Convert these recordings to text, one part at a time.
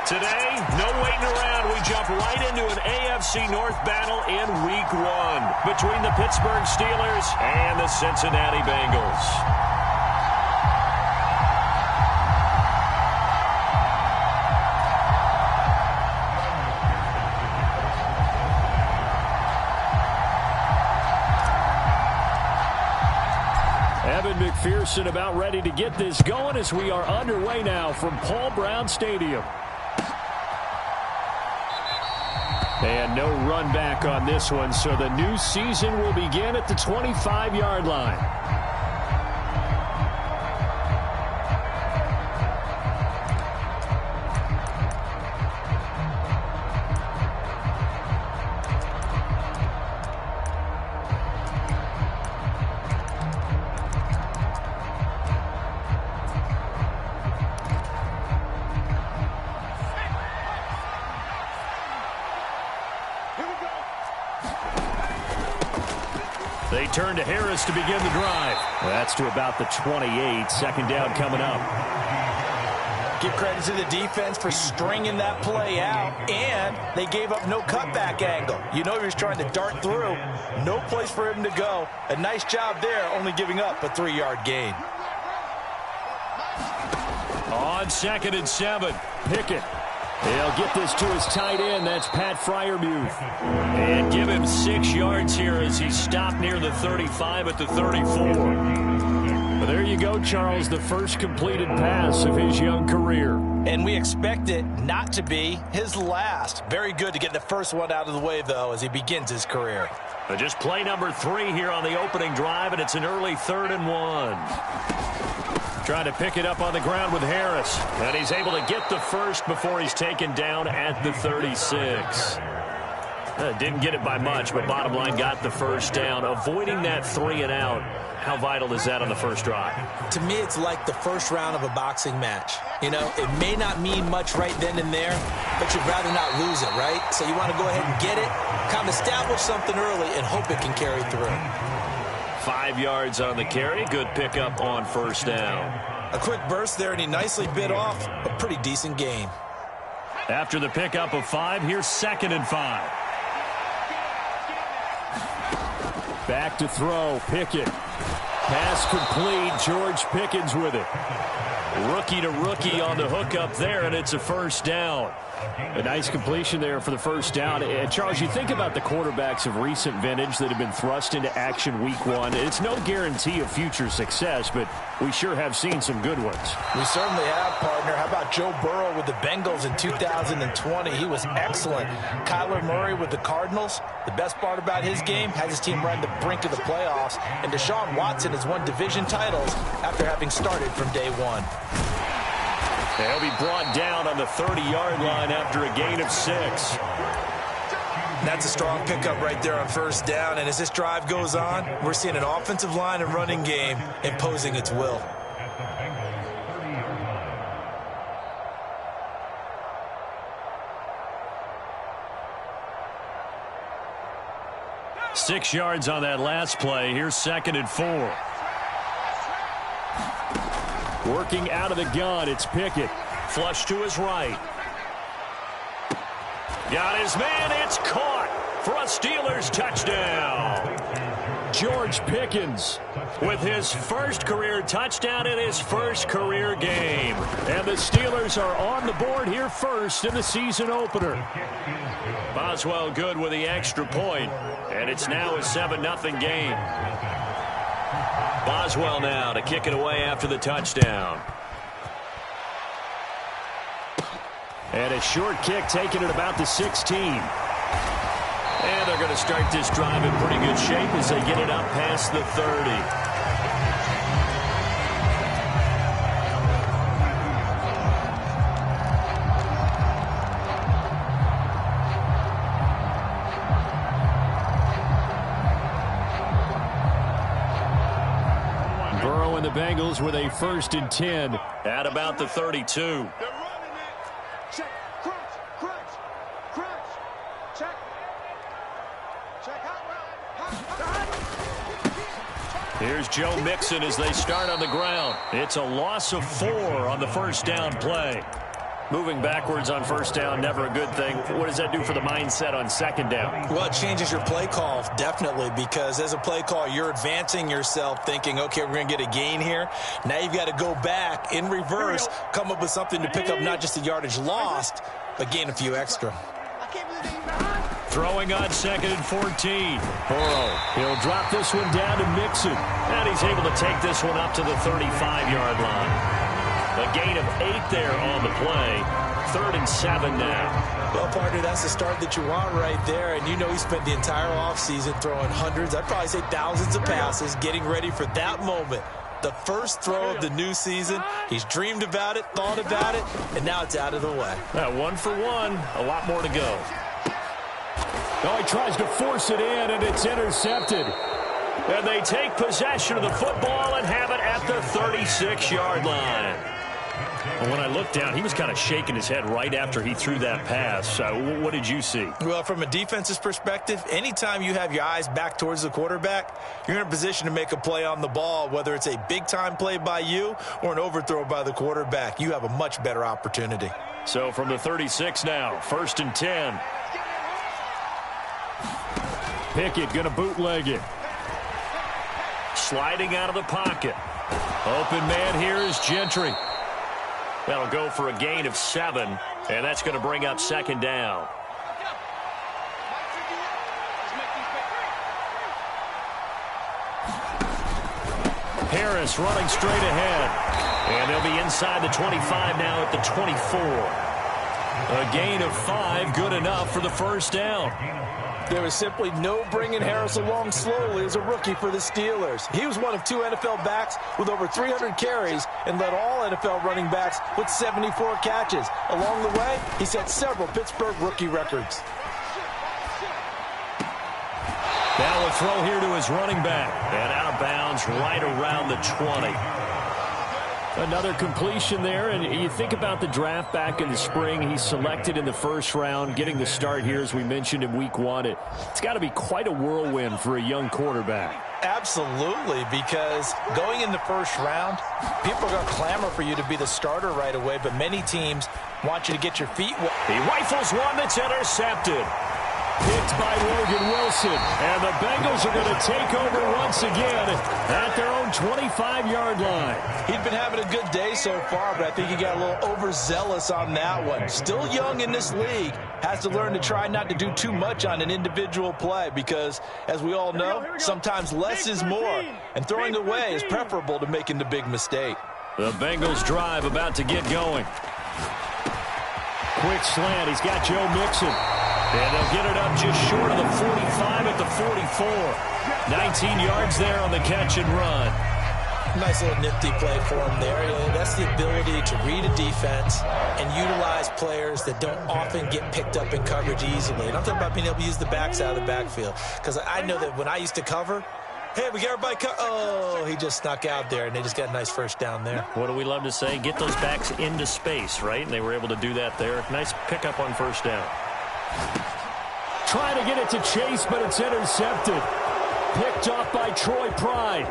Today, no waiting around. We jump right into an AFC North battle in Week 1 between the Pittsburgh Steelers and the Cincinnati Bengals. McPherson about ready to get this going as we are underway now from Paul Brown Stadium. And no run back on this one, so the new season will begin at the 25-yard line. They turn to Harris to begin the drive. That's to about the 28. Second down coming up. Give credit to the defense for stringing that play out, and they gave up no cutback angle. You know he was trying to dart through. No place for him to go. A nice job there, only giving up a 3-yard gain. On 2nd and 7, Pickett. He'll get this to his tight end. That's Pat Freiermuth. And give him 6 yards here as he stopped near the 35 at the 34. Well, there you go, Charles. The first completed pass of his young career. And we expect it not to be his last. Very good to get the first one out of the way, though, as he begins his career. But just play number 3 here on the opening drive, and it's an early 3rd and 1. Trying to pick it up on the ground with Harris. And he's able to get the first before he's taken down at the 36. Didn't get it by much, but bottom line got the first down. Avoiding that 3 and out. How vital is that on the first drive? To me, it's like the first round of a boxing match. You know, it may not mean much right then and there, but you'd rather not lose it, right? So you want to go ahead and get it, kind of establish something early, and hope it can carry through. 5 yards on the carry. Good pickup on first down. A quick burst there, and he nicely bit off a pretty decent gain. After the pickup of 5, here's 2nd and 5. Back to throw. Pickett. Pass complete. George Pickens with it. Rookie to rookie on the hookup there, and it's a first down. A nice completion there for the first down. And Charles, you think about the quarterbacks of recent vintage that have been thrust into action Week 1. It's no guarantee of future success, but we sure have seen some good ones. We certainly have, partner. How about Joe Burrow with the Bengals in 2020? He was excellent. Kyler Murray with the Cardinals. The best part about his game has his team run the brink of the playoffs. And Deshaun Watson has won division titles after having started from day 1. He'll be brought down on the 30-yard line after a gain of 6. That's a strong pickup right there on first down. And as this drive goes on, we're seeing an offensive line and running game imposing its will. Six yards on that last play. Here's 2nd and 4. Working out of the gun, it's Pickett. Flush to his right. Got his man, it's caught for a Steelers touchdown. George Pickens with his first career touchdown in his first career game. And the Steelers are on the board here first in the season opener. Boswell good with the extra point, and it's now a 7-0 game. Boswell now to kick it away after the touchdown. And a short kick taken at about the 16. And they're going to start this drive in pretty good shape as they get it up past the 30. Burrow and the Bengals with a 1st and 10 at about the 32. Here's Joe Mixon as they start on the ground. It's a loss of 4 on the first down play. Moving backwards on first down, never a good thing. What does that do for the mindset on second down? Well, it changes your play call, definitely, because as a play call, you're advancing yourself thinking, okay, we're going to get a gain here. Now you've got to go back in reverse, come up with something to pick up not just the yardage lost, but gain a few extra. Throwing on 2nd and 14. Burrow, he'll drop this one down to Mixon. And he's able to take this one up to the 35-yard line. A gain of 8 there on the play. 3rd and 7 now. Well, partner, that's the start that you want right there. And you know he spent the entire offseason throwing hundreds, I'd probably say thousands of passes, getting ready for that moment. The first throw of the new season. He's dreamed about it, thought about it, and now it's out of the way. 1 for 1. A lot more to go. Oh, he tries to force it in, and it's intercepted. And they take possession of the football and have it at the 36-yard line. Well, when I looked down, he was kind of shaking his head right after he threw that pass. What did you see? Well, from a defense's perspective, anytime you have your eyes back towards the quarterback, you're in a position to make a play on the ball, whether it's a big-time play by you or an overthrow by the quarterback. You have a much better opportunity. So from the 36 now, 1st and 10. Pickett going to bootleg it. Sliding out of the pocket. Open man here is Gentry. That'll go for a gain of 7, and that's going to bring up 2nd down. Harris running straight ahead. And they'll be inside the 25 now at the 24. A gain of 5, good enough for the first down. There was simply no bringing Harris along slowly as a rookie for the Steelers. He was one of 2 NFL backs with over 300 carries and led all NFL running backs with 74 catches. Along the way, he set several Pittsburgh rookie records. Now a throw here to his running back. And out of bounds right around the 20. Another completion there, and you think about the draft back in the spring. He's selected in the first round, getting the start here, as we mentioned in week 1. It's got to be quite a whirlwind for a young quarterback. Absolutely, because going in the first round, people are going to clamor for you to be the starter right away, but many teams want you to get your feet wet. He rifles one that's intercepted. Picked by Logan Wilson. And the Bengals are going to take over once again at their own 25-yard line. He'd been having a good day so far, but I think he got a little overzealous on that one. Still young in this league. Has to learn to try not to do too much on an individual play because, as we all know, sometimes less is more. And throwing away is preferable to making the big mistake. The Bengals drive about to get going. Quick slant. He's got Joe Mixon. And they'll get it up just short of the 45 at the 44. 19 yards there on the catch and run. Nice little nifty play for him there. That's the ability to read a defense and utilize players that don't often get picked up in coverage easily. And I'm talking about being able to use the backside of the backfield. Because I know that when I used to cover, hey, we got everybody oh, he just snuck out there, and they just got a nice first down there. What do we love to say? Get those backs into space, right? And they were able to do that there. Nice pickup on first down. Trying to get it to Chase, but it's intercepted. Picked off by Troy Pride.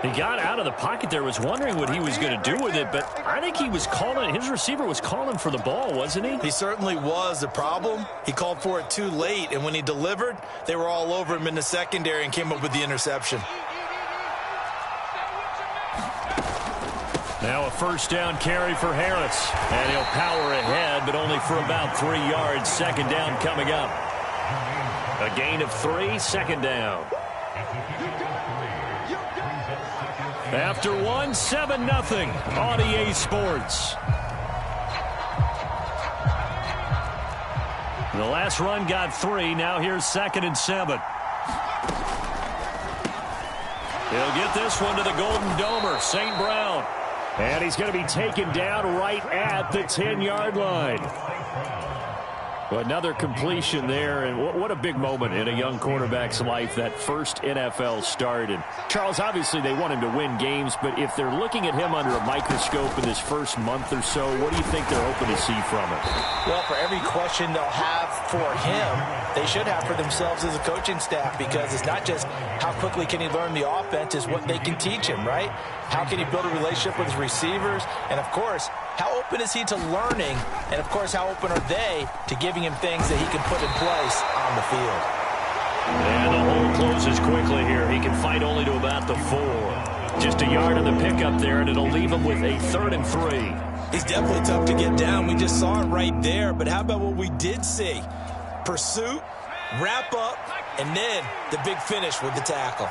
He got out of the pocket there, was wondering what he was going to do with it, but I think he was calling, his receiver was calling for the ball, wasn't he? He certainly was. The problem, he called for it too late, and when he delivered, they were all over him in the secondary and came up with the interception. Now a first down carry for Harris. And he'll power ahead, but only for about 3 yards. Second down coming up. A gain of 3, 2nd down. After 1, 7-0 on EA Sports. The last run got 3. Now here's 2nd and 7. He'll get this one to the Golden Domer, St. Brown. And he's going to be taken down right at the 10-yard line. Well, another completion there, and what a big moment in a young quarterback's life, that first NFL start. And Charles, obviously they want him to win games, but if they're looking at him under a microscope in this first month or so, what do you think they're hoping to see from him? Well, for every question they'll have for him, they should have for themselves as a coaching staff, because it's not just how quickly can he learn the offense, it's what they can teach him, right? How can he build a relationship with his receivers? And, of course, how open is he to learning? And, of course, how open are they to giving him things that he can put in place on the field? And the hole closes quickly here. He can fight only to about the 4. Just a yard on the pickup there, and it'll leave him with a 3rd and 3. He's definitely tough to get down. We just saw it right there. But how about what we did see? Pursuit, wrap up, and then the big finish with the tackle.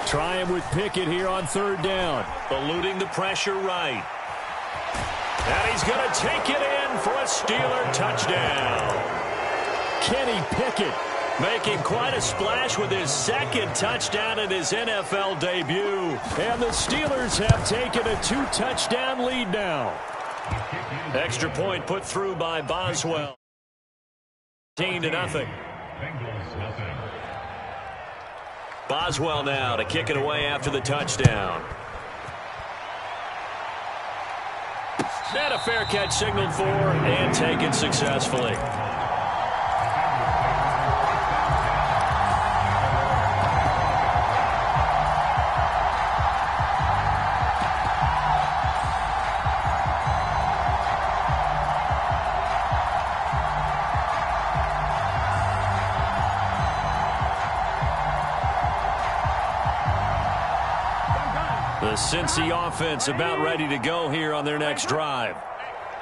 Trying with Pickett here on 3rd down. Eluding the pressure right. And he's going to take it in for a Steeler touchdown. Kenny Pickett making quite a splash with his 2nd touchdown in his NFL debut. And the Steelers have taken a 2-touchdown lead now. Extra point put through by Boswell. 13-0. Boswell now to kick it away after the touchdown. And a fair catch signaled for and taken successfully. The Cincy offense about ready to go here on their next drive.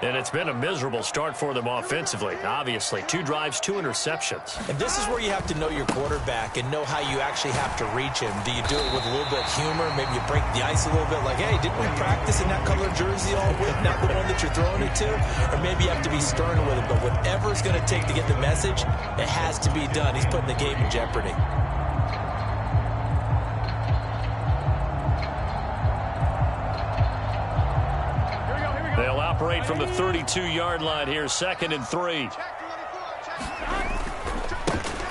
And it's been a miserable start for them offensively, obviously. 2 drives, 2 interceptions. And this is where you have to know your quarterback and know how you actually have to reach him. Do you do it with a little bit of humor? Maybe you break the ice a little bit, like, hey, didn't we practice in that color jersey all week, not the one that you're throwing it to? Or maybe you have to be stern with him. But whatever it's going to take to get the message, it has to be done. He's putting the game in jeopardy. They'll operate from the 32-yard line here, 2nd and 3.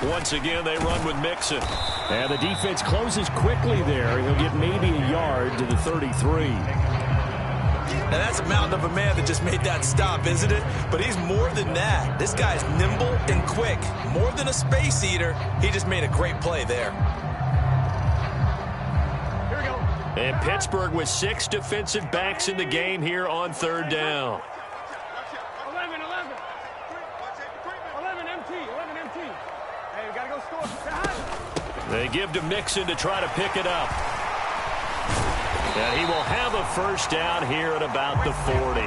Once again, they run with Mixon. And the defense closes quickly there. He'll get maybe a yard to the 33. Now, that's a mountain of a man that just made that stop, isn't it? But he's more than that. This guy's nimble and quick. More than a space eater, he just made a great play there. And Pittsburgh with 6 defensive backs in the game here on 3rd down. 11 MT. Hey, we got to go score. They give to Mixon to try to pick it up. And he will have a 1st down here at about the 40.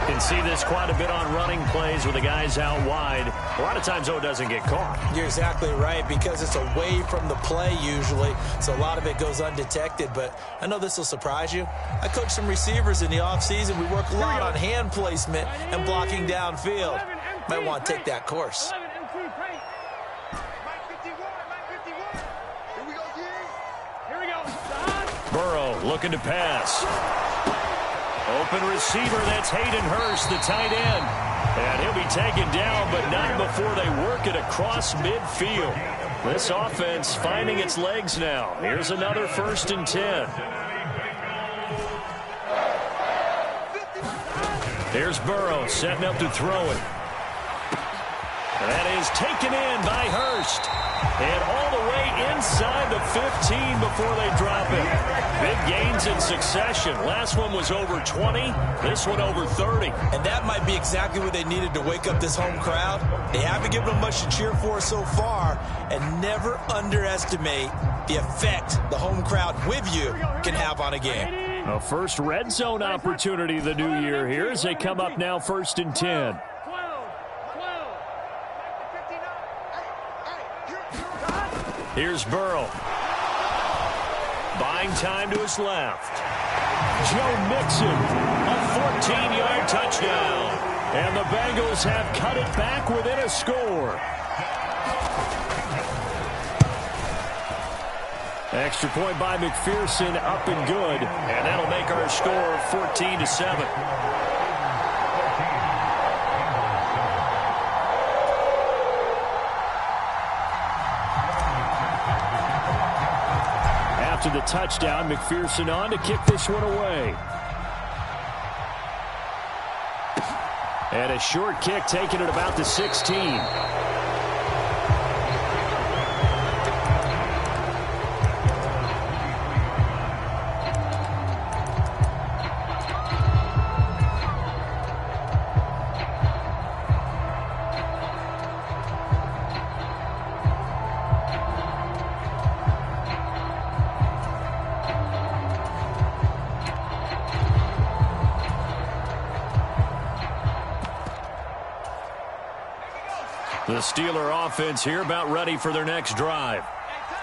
Can see this quite a bit on running plays with the guys out wide. A lot of times, though, it doesn't get caught. You're exactly right, because it's away from the play usually, so a lot of it goes undetected. But I know this will surprise you. I coach some receivers in the offseason. We work a lot on hand placement and blocking downfield. Might want to take that course. Burrow looking to pass. Open receiver, that's Hayden Hurst, the tight end. And he'll be taken down, but not before they work it across midfield. This offense finding its legs now. Here's another 1st and 10. Here's Burrow setting up to throw it. And that is taken in by Hurst. And all the way inside the 15 before they drop it. Big gains in succession. Last one was over 20. This one over 30. And that might be exactly what they needed to wake up this home crowd. They haven't given them much to cheer for so far. And never underestimate the effect the home crowd with you can have on a game. A first red zone opportunity the new year here as they come up now 1st and 10. Here's Burrow. Buying time to his left. Joe Mixon, a 14-yard touchdown. And the Bengals have cut it back within a score. Extra point by McPherson, up and good. And that'll make our score 14-7. After the touchdown, McPherson on to kick this one away. And a short kick taken at about the 16. The Steeler offense here about ready for their next drive.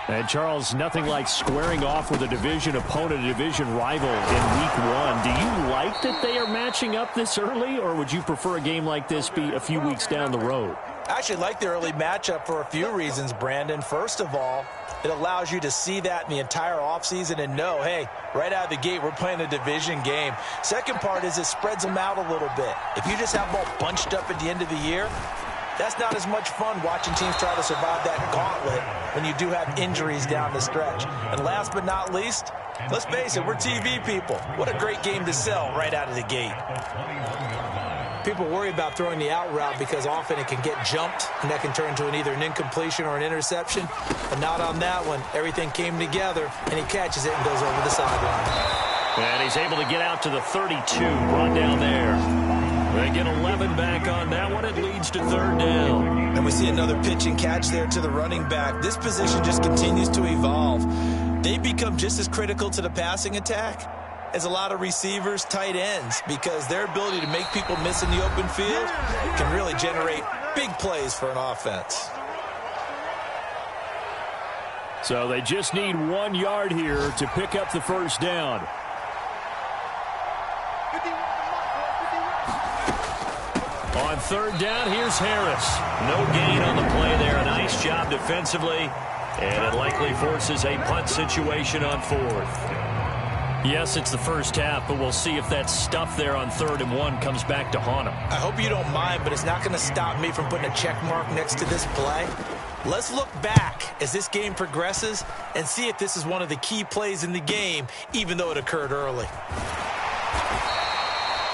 And, Charles, nothing like squaring off with a division opponent, a division rival in Week 1. Do you like that they are matching up this early, or would you prefer a game like this be a few weeks down the road? I actually like the early matchup for a few reasons, Brandon. First of all, it allows you to see that in the entire offseason and know, hey, right out of the gate, we're playing a division game. Second part is it spreads them out a little bit. If you just have them all bunched up at the end of the year, that's not as much fun watching teams try to survive that gauntlet when you do have injuries down the stretch. And last but not least, let's face it, we're TV people. What a great game to sell right out of the gate. People worry about throwing the out route because often it can get jumped, and that can turn into either an incompletion or an interception. But not on that one. Everything came together, and he catches it and goes over the sideline. And he's able to get out to the 32, run down there. They get 11 back on that one. It leads to third down. And we see another pitch and catch there to the running back. This position just continues to evolve. They become just as critical to the passing attack as a lot of receivers, tight ends, because their ability to make people miss in the open field can really generate big plays for an offense. So they just need 1 yard here to pick up the first down. On third down, here's Harris. No gain on the play there. A nice job defensively. And it likely forces a punt situation on fourth. Yes, it's the first half, but we'll see if that stuff there on 3rd and 1 comes back to haunt him. I hope you don't mind, but it's not going to stop me from putting a check mark next to this play. Let's look back as this game progresses and see if this is one of the key plays in the game, even though it occurred early.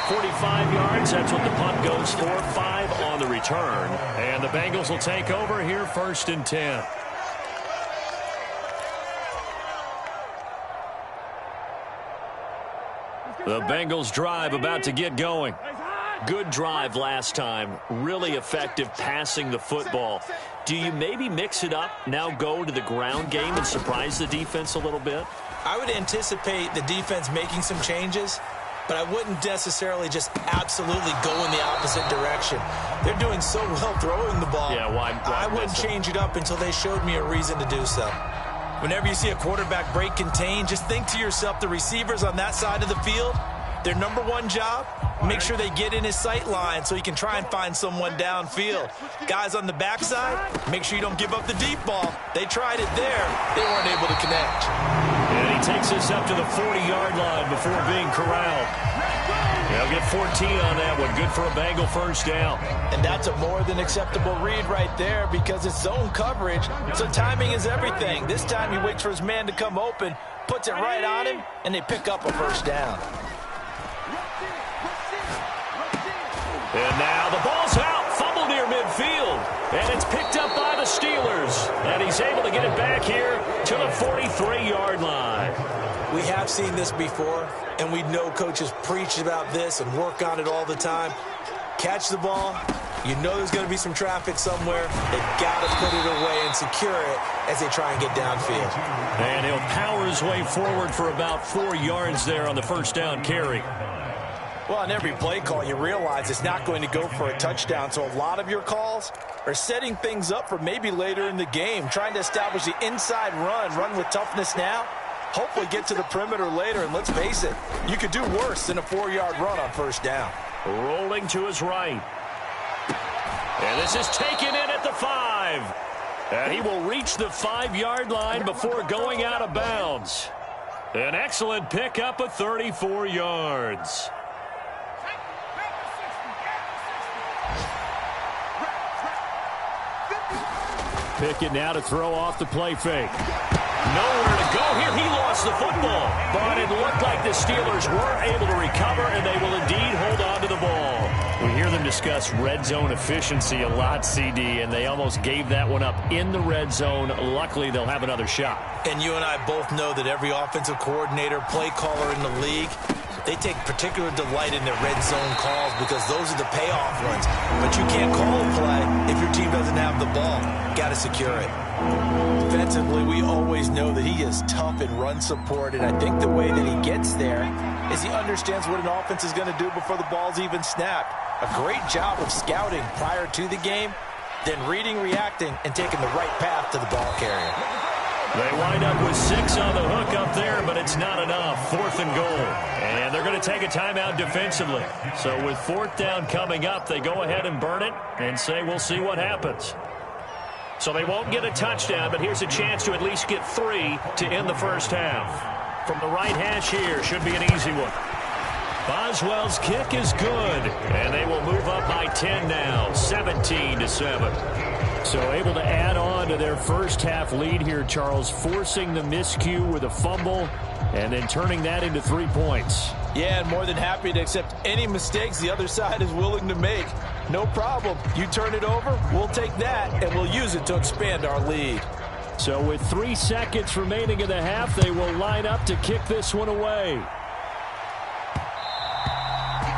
45 yards, that's what the punt goes for. 5 on the return. And the Bengals will take over here, 1st and 10. The Bengals drive about to get going. Good drive last time. Really effective passing the football. Do you maybe mix it up, now go to the ground game and surprise the defense a little bit? I would anticipate the defense making some changes, but I wouldn't necessarily just absolutely go in the opposite direction. They're doing so well throwing the ball. Yeah, why I wouldn't change it up until they showed me a reason to do so. Whenever you see a quarterback break contain, just think to yourself, the receivers on that side of the field, their number one job, make sure they get in his sight line so he can try and find someone downfield. Guys on the backside, make sure you don't give up the deep ball. They tried it there. They weren't able to connect. And he takes us up to the 40-yard line before being corralled. They'll get 14 on that one. Good for a Bengal first down. And that's a more than acceptable read right there because it's zone coverage, so timing is everything. This time he waits for his man to come open, puts it right on him, and they pick up a first down. And now the ball's out. Fumble near midfield. And it's picked up by the Steelers. And he's able to get it back here to the 43-yard line. We have seen this before, and we know coaches preach about this and work on it all the time. Catch the ball. You know there's going to be some traffic somewhere. They've got to put it away and secure it as they try and get downfield. And he'll power his way forward for about 4 yards there on the first down carry. Well, on every play call, you realize it's not going to go for a touchdown, so a lot of your calls are setting things up for maybe later in the game, trying to establish the inside run with toughness now, hopefully get to the perimeter later, and let's face it, you could do worse than a 4-yard run on first down. Rolling to his right. And this is taken in at the 5. And he will reach the 5-yard line before going out of bounds. An excellent pickup of 34 yards. Pickett now to throw off the play fake. Nowhere to go here. He lost the football. But it looked like the Steelers were able to recover, and they will indeed hold on to the ball. We hear them discuss red zone efficiency a lot, CD, and they almost gave that one up in the red zone. Luckily, they'll have another shot. And you and I both know that every offensive coordinator, play caller in the league, they take particular delight in their red zone calls because those are the payoff ones. But you can't call a play if your team doesn't have the ball. Got to secure it. Defensively, we always know that he is tough in run support, and I think the way that he gets there is he understands what an offense is going to do before the ball's even snapped. A great job of scouting prior to the game, then reading, reacting, and taking the right path to the ball carrier. They wind up with 6 on the hook up there, but it's not enough. 4th and goal. And they're going to take a timeout defensively. So with 4th down coming up, they go ahead and burn it and say we'll see what happens. So they won't get a touchdown, but here's a chance to at least get 3 to end the first half. From the right hash here, should be an easy one. Boswell's kick is good, and they will move up by 10 now, 17-7. So able to add on to their first half lead here, Charles, forcing the miscue with a fumble and then turning that into 3 points. Yeah, and more than happy to accept any mistakes the other side is willing to make. No problem. You turn it over, we'll take that, and we'll use it to expand our lead. So with 3 seconds remaining in the half, they will line up to kick this one away.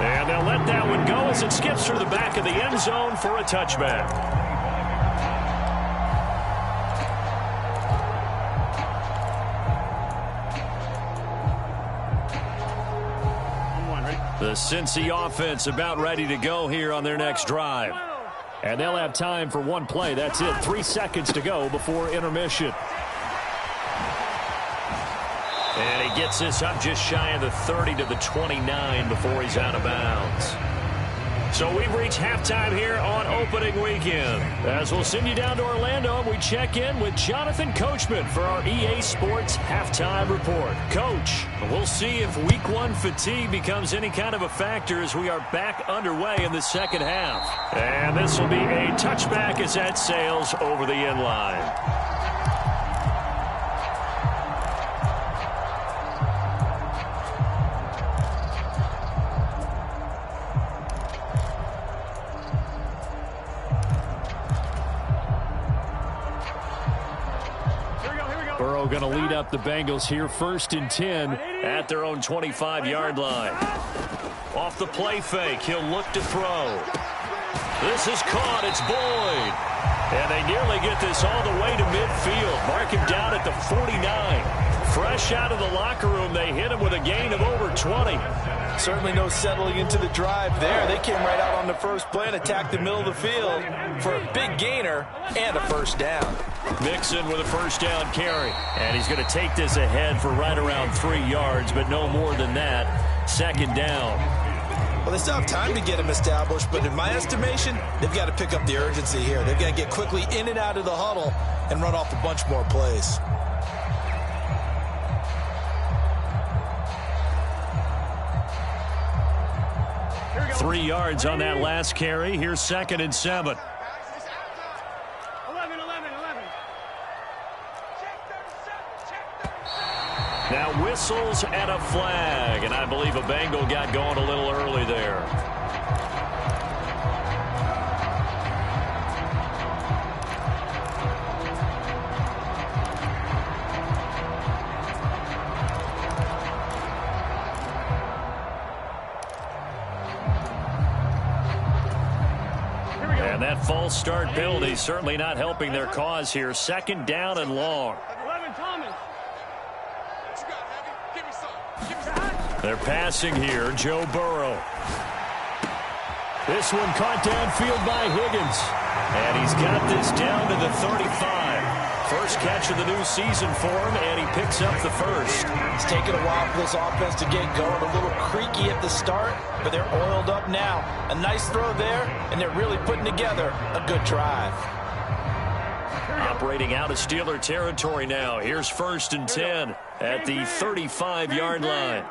And they'll let that one go as it skips through the back of the end zone for a touchback. The Cincy offense about ready to go here on their next drive. And they'll have time for one play. That's it. 3 seconds to go before intermission. And he gets this up just shy of the 30 to the 29 before he's out of bounds. So we've reached halftime here on opening weekend. As we'll send you down to Orlando, we check in with Jonathan Coachman for our EA Sports Halftime Report. Coach, we'll see if Week 1 fatigue becomes any kind of a factor as we are back underway in the second half. And this will be a touchback as that sails over the end line. Burrow going to lead up the Bengals here, 1st and 10 at their own 25-yard line. Off the play fake, he'll look to throw. This is caught, it's Boyd. And they nearly get this all the way to midfield. Mark him down at the 49. Fresh out of the locker room, they hit him with a gain of over 20. Certainly no settling into the drive there. They came right out on the first play and attacked the middle of the field for a big gainer and a first down. Mixon with a first down carry. And he's going to take this ahead for right around 3 yards, but no more than that. 2nd down. Well, they still have time to get him established, but in my estimation, they've got to pick up the urgency here. They've got to get quickly in and out of the huddle and run off a bunch more plays. Here 3 yards on that last carry. Here's 2nd and 7. 11. Now whistles and a flag, and I believe a Bengal got going a little early there. And that false start penalty certainly not helping their cause here. 2nd down and long. 11, Thomas. They're passing here, Joe Burrow. This one caught downfield by Higgins. And he's got this down to the 35. First catch of the new season for him, and he picks up the first. It's taken a while for this offense to get going. A little creaky at the start, but they're oiled up now. A nice throw there, and they're really putting together a good drive. Operating out of Steeler territory now. Here's 1st and 10 at the 35-yard line.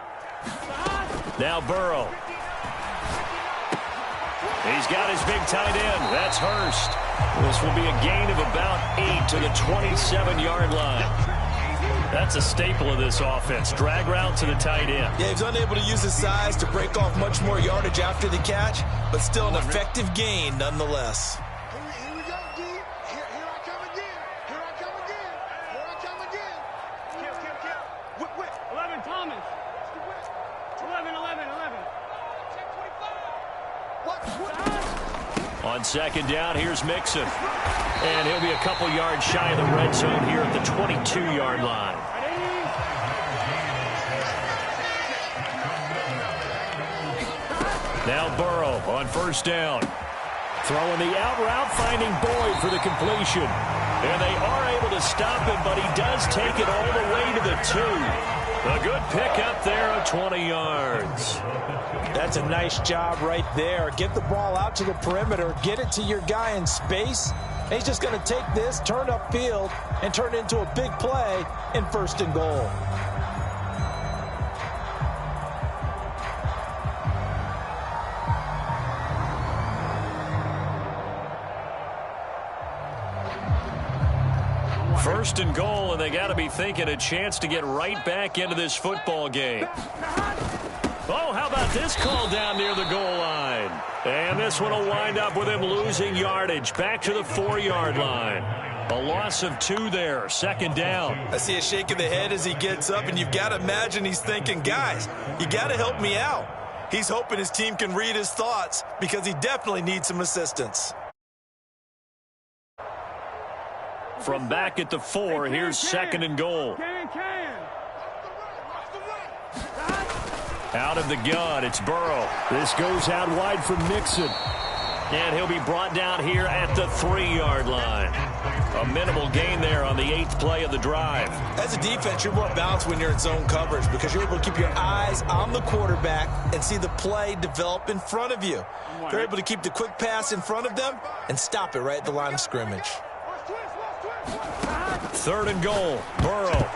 Now Burrow. He's got his big tight end. That's Hurst. This will be a gain of about 8 to the 27-yard line. That's a staple of this offense. Drag route to the tight end. Yeah, he's unable to use his size to break off much more yardage after the catch, but still an effective gain nonetheless. Here we go, D. Here I come again. Here I come again. Here I come again. Kill. Whip. 11, Thomas. 11. What? On 2nd down, here's Mixon. And he'll be a couple yards shy of the red zone here at the 22-yard line. Now Burrow on 1st down. Throwing the out route, finding Boyd for the completion. And they are able to stop him, but he does take it all the way to the 2. A good pickup there of 20 yards. That's a nice job right there. Get the ball out to the perimeter, get it to your guy in space. And he's just going to take this, turn upfield, and turn it into a big play in 1st and goal. First and goal, and they got to be thinking a chance to get right back into this football game. Oh, how about this call down near the goal line? And this one will wind up with him losing yardage back to the 4-yard line. A loss of 2 there, 2nd down. I see a shake of the head as he gets up, and you've got to imagine he's thinking, guys, you got to help me out. He's hoping his team can read his thoughts because he definitely needs some assistance. From back at the 4, here's 2nd and goal. Out of the gun, it's Burrow. This goes out wide for Mixon. And he'll be brought down here at the 3-yard line. A minimal gain there on the 8th play of the drive. As a defense, you're more balanced when you're in zone coverage because you're able to keep your eyes on the quarterback and see the play develop in front of you. You're able to keep the quick pass in front of them and stop it right at the line of scrimmage. 3rd and goal, Burrow.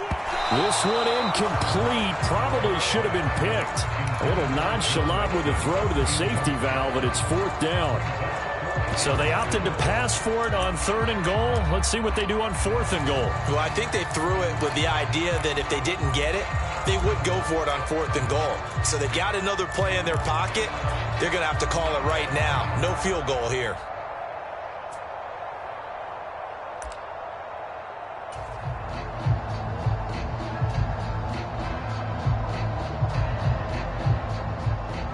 This one incomplete. Probably should have been picked. A little nonchalant with the throw to the safety valve, but it's 4th down. So they opted to pass for it on 3rd and goal. Let's see what they do on 4th and goal. Well, I think they threw it with the idea that if they didn't get it, they would go for it on 4th and goal. So they got another play in their pocket. They're going to have to call it right now. No field goal here.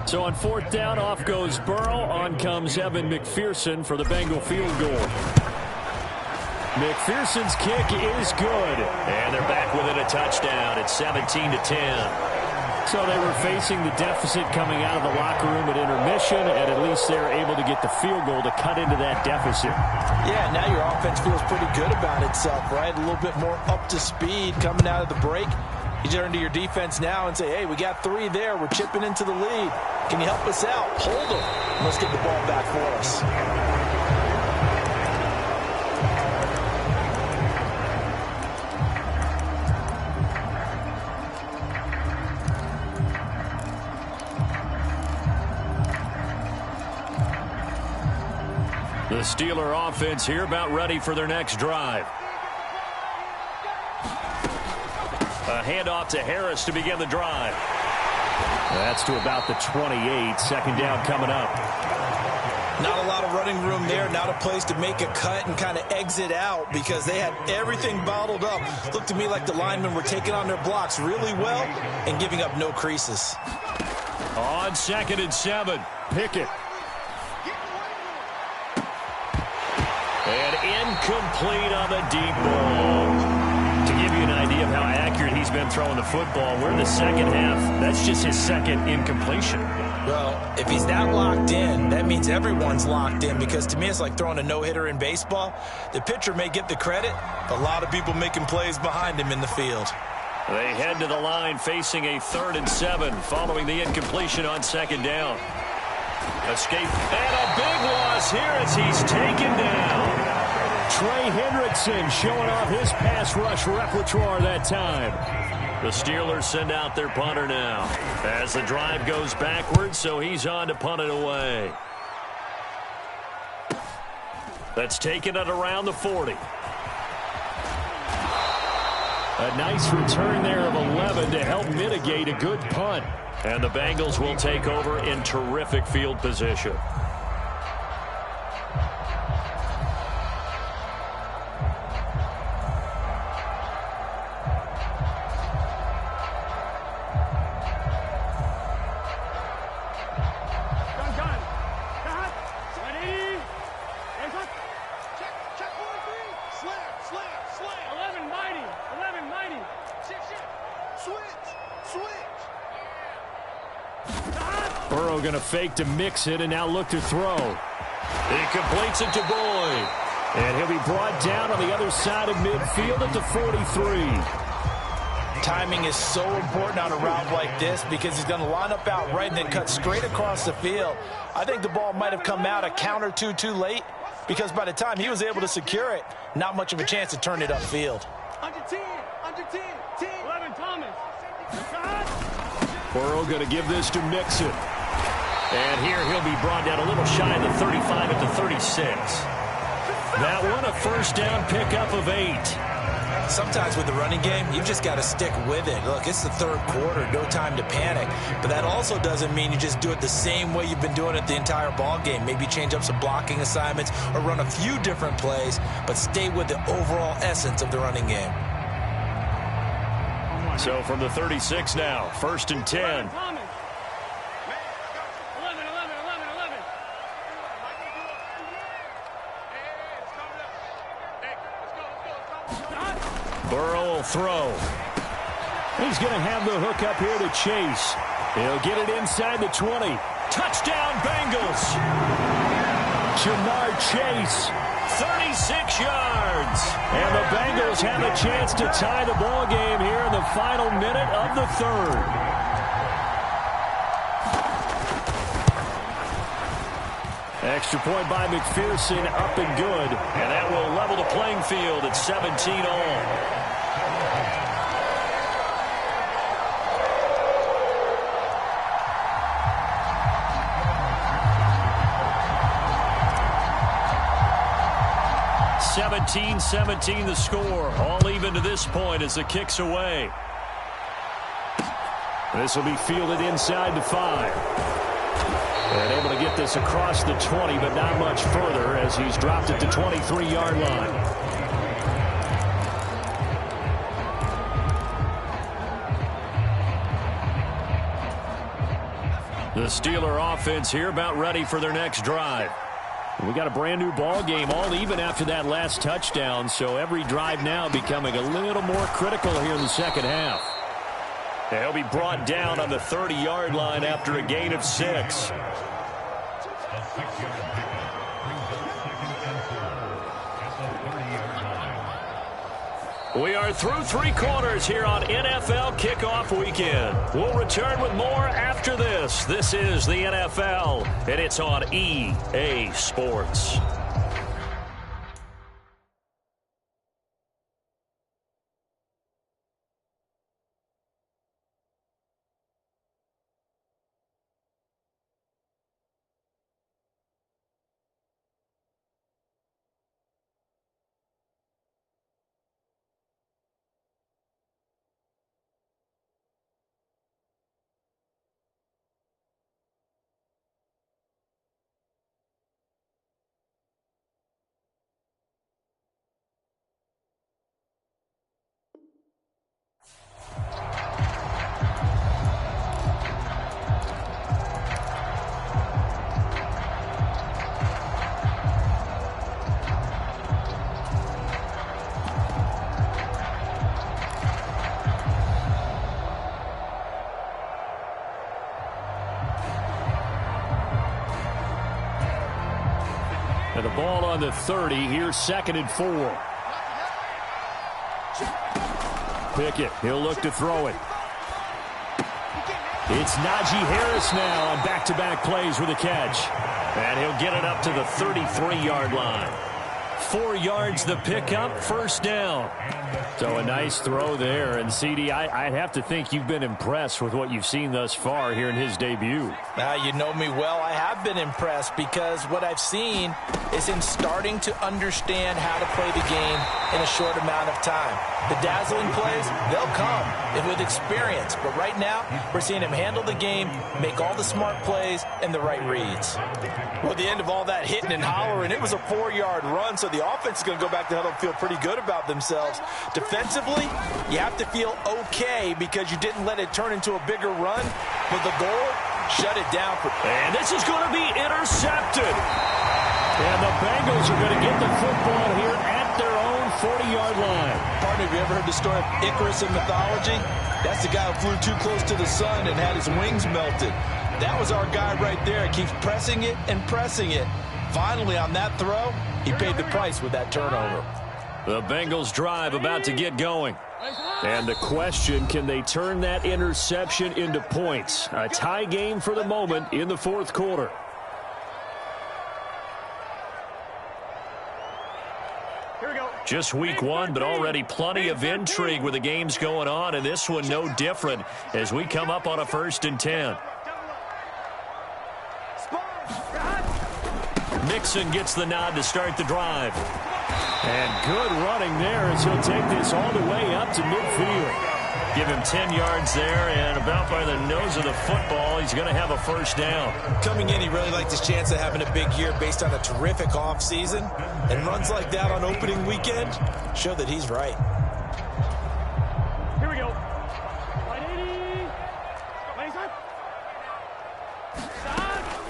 So on 4th down, off goes Burrow. On comes Evan McPherson for the Bengal field goal. McPherson's kick is good. And they're back within a touchdown. It's 17-10. So they were facing the deficit coming out of the locker room at intermission, and at least they're able to get the field goal to cut into that deficit. Yeah, now your offense feels pretty good about itself, right? A little bit more up to speed coming out of the break. You turn to your defense now and say, hey, we got 3 there. We're chipping into the lead. Can you help us out? Hold them. Let's get the ball back for us. The Steeler offense here about ready for their next drive. A handoff to Harris to begin the drive. That's to about the 28. 2nd down coming up. Not a lot of running room there. Not a place to make a cut and kind of exit out because they had everything bottled up. Looked to me like the linemen were taking on their blocks really well and giving up no creases. On 2nd and 7, Pickett. And incomplete on the deep ball. To give you an idea of how accurate he's been throwing the football, we're in the 2nd half. That's just his 2nd incompletion. Well, if he's that locked in, that means everyone's locked in because to me it's like throwing a no-hitter in baseball. The pitcher may get the credit, a lot of people making plays behind him in the field. They head to the line facing a 3rd and 7 following the incompletion on 2nd down. Escape and a big loss here as he's taken down. Trey Hendrickson showing off his pass rush repertoire that time. The Steelers send out their punter now as the drive goes backwards, so he's on to punt it away. That's taken it around the 40. A nice return there of 11 to help mitigate a good punt. And the Bengals will take over in terrific field position. Burrow going to fake to mix it and now look to throw. He completes it to Boyd. And he'll be brought down on the other side of midfield at the 43. Timing is so important on a route like this because he's going to line up out right and then cut straight across the field. I think the ball might have come out a count or two too late because by the time he was able to secure it, not much of a chance to turn it upfield. Under 10, 11 Thomas. Burrow going to give this to Mixon. And here he'll be brought down a little shy of the 35 at the 36. That one a first down pickup of 8. Sometimes with the running game, you've just got to stick with it. Look, it's the third quarter, no time to panic. But that also doesn't mean you just do it the same way you've been doing it the entire ball game. Maybe change up some blocking assignments or run a few different plays, but stay with the overall essence of the running game. So from the 36 now, first and 10. Burrow will throw. He's going to have the hook up here to Chase. He'll get it inside the 20. Touchdown, Bengals. Jamar Chase. 36 yards. And the Bengals have a chance to tie the ball game here in the final minute of the third. Extra point by McPherson, up and good. And that will level the playing field at 17 all. (17-17) the score. All even to this point as the kick's away. This will be fielded inside the 5. And able to get this across the 20, but not much further as he's dropped it to 23-yard line. The Steeler offense here about ready for their next drive. We got a brand new ball game, all even after that last touchdown, so every drive now becoming a little more critical here in the second half. He'll be brought down on the 30-yard line after a gain of 6. We are through 3 quarters here on NFL Kickoff Weekend. We'll return with more after this. This is the NFL, and it's on EA Sports. And the ball on the 30. Here's 2nd and 4. Pickett, he'll look to throw it. It's Najee Harris now on back-to-back plays with a catch. And he'll get it up to the 33-yard line. 4 yards the pickup, first down. So a nice throw there. And, CD, I'd have to think you've been impressed with what you've seen thus far here in his debut. Now, you know me well. I have been impressed because what I've seen is him starting to understand how to play the game in a short amount of time. The dazzling plays, they'll come with experience. But right now, we're seeing him handle the game, make all the smart plays, and the right reads. Well, at the end of all that hitting and hollering, it was a 4-yard run, so the offense is going to go back to huddle and feel pretty good about themselves. Defensively, you have to feel okay because you didn't let it turn into a bigger run, but the goal, shut it down. And this is going to be intercepted. And the Bengals are going to get the football here at their own 40-yard line. Partner, have you ever heard the story of Icarus in mythology? That's the guy who flew too close to the sun and had his wings melted. That was our guy right there. He keeps pressing it and pressing it. Finally, on that throw, he paid the price with that turnover. The Bengals drive about to get going. And the question, can they turn that interception into points? A tie game for the moment in the fourth quarter. Just week 1, but already plenty of intrigue with the games going on, and this one no different as we come up on a 1st and 10. Mixon gets the nod to start the drive. And good running there as he'll take this all the way up to midfield. Give him 10 yards there, and about by the nose of the football, he's going to have a first down. Coming in, he really liked his chance of having a big year based on a terrific offseason. And runs like that on opening weekend show that he's right. Here we go.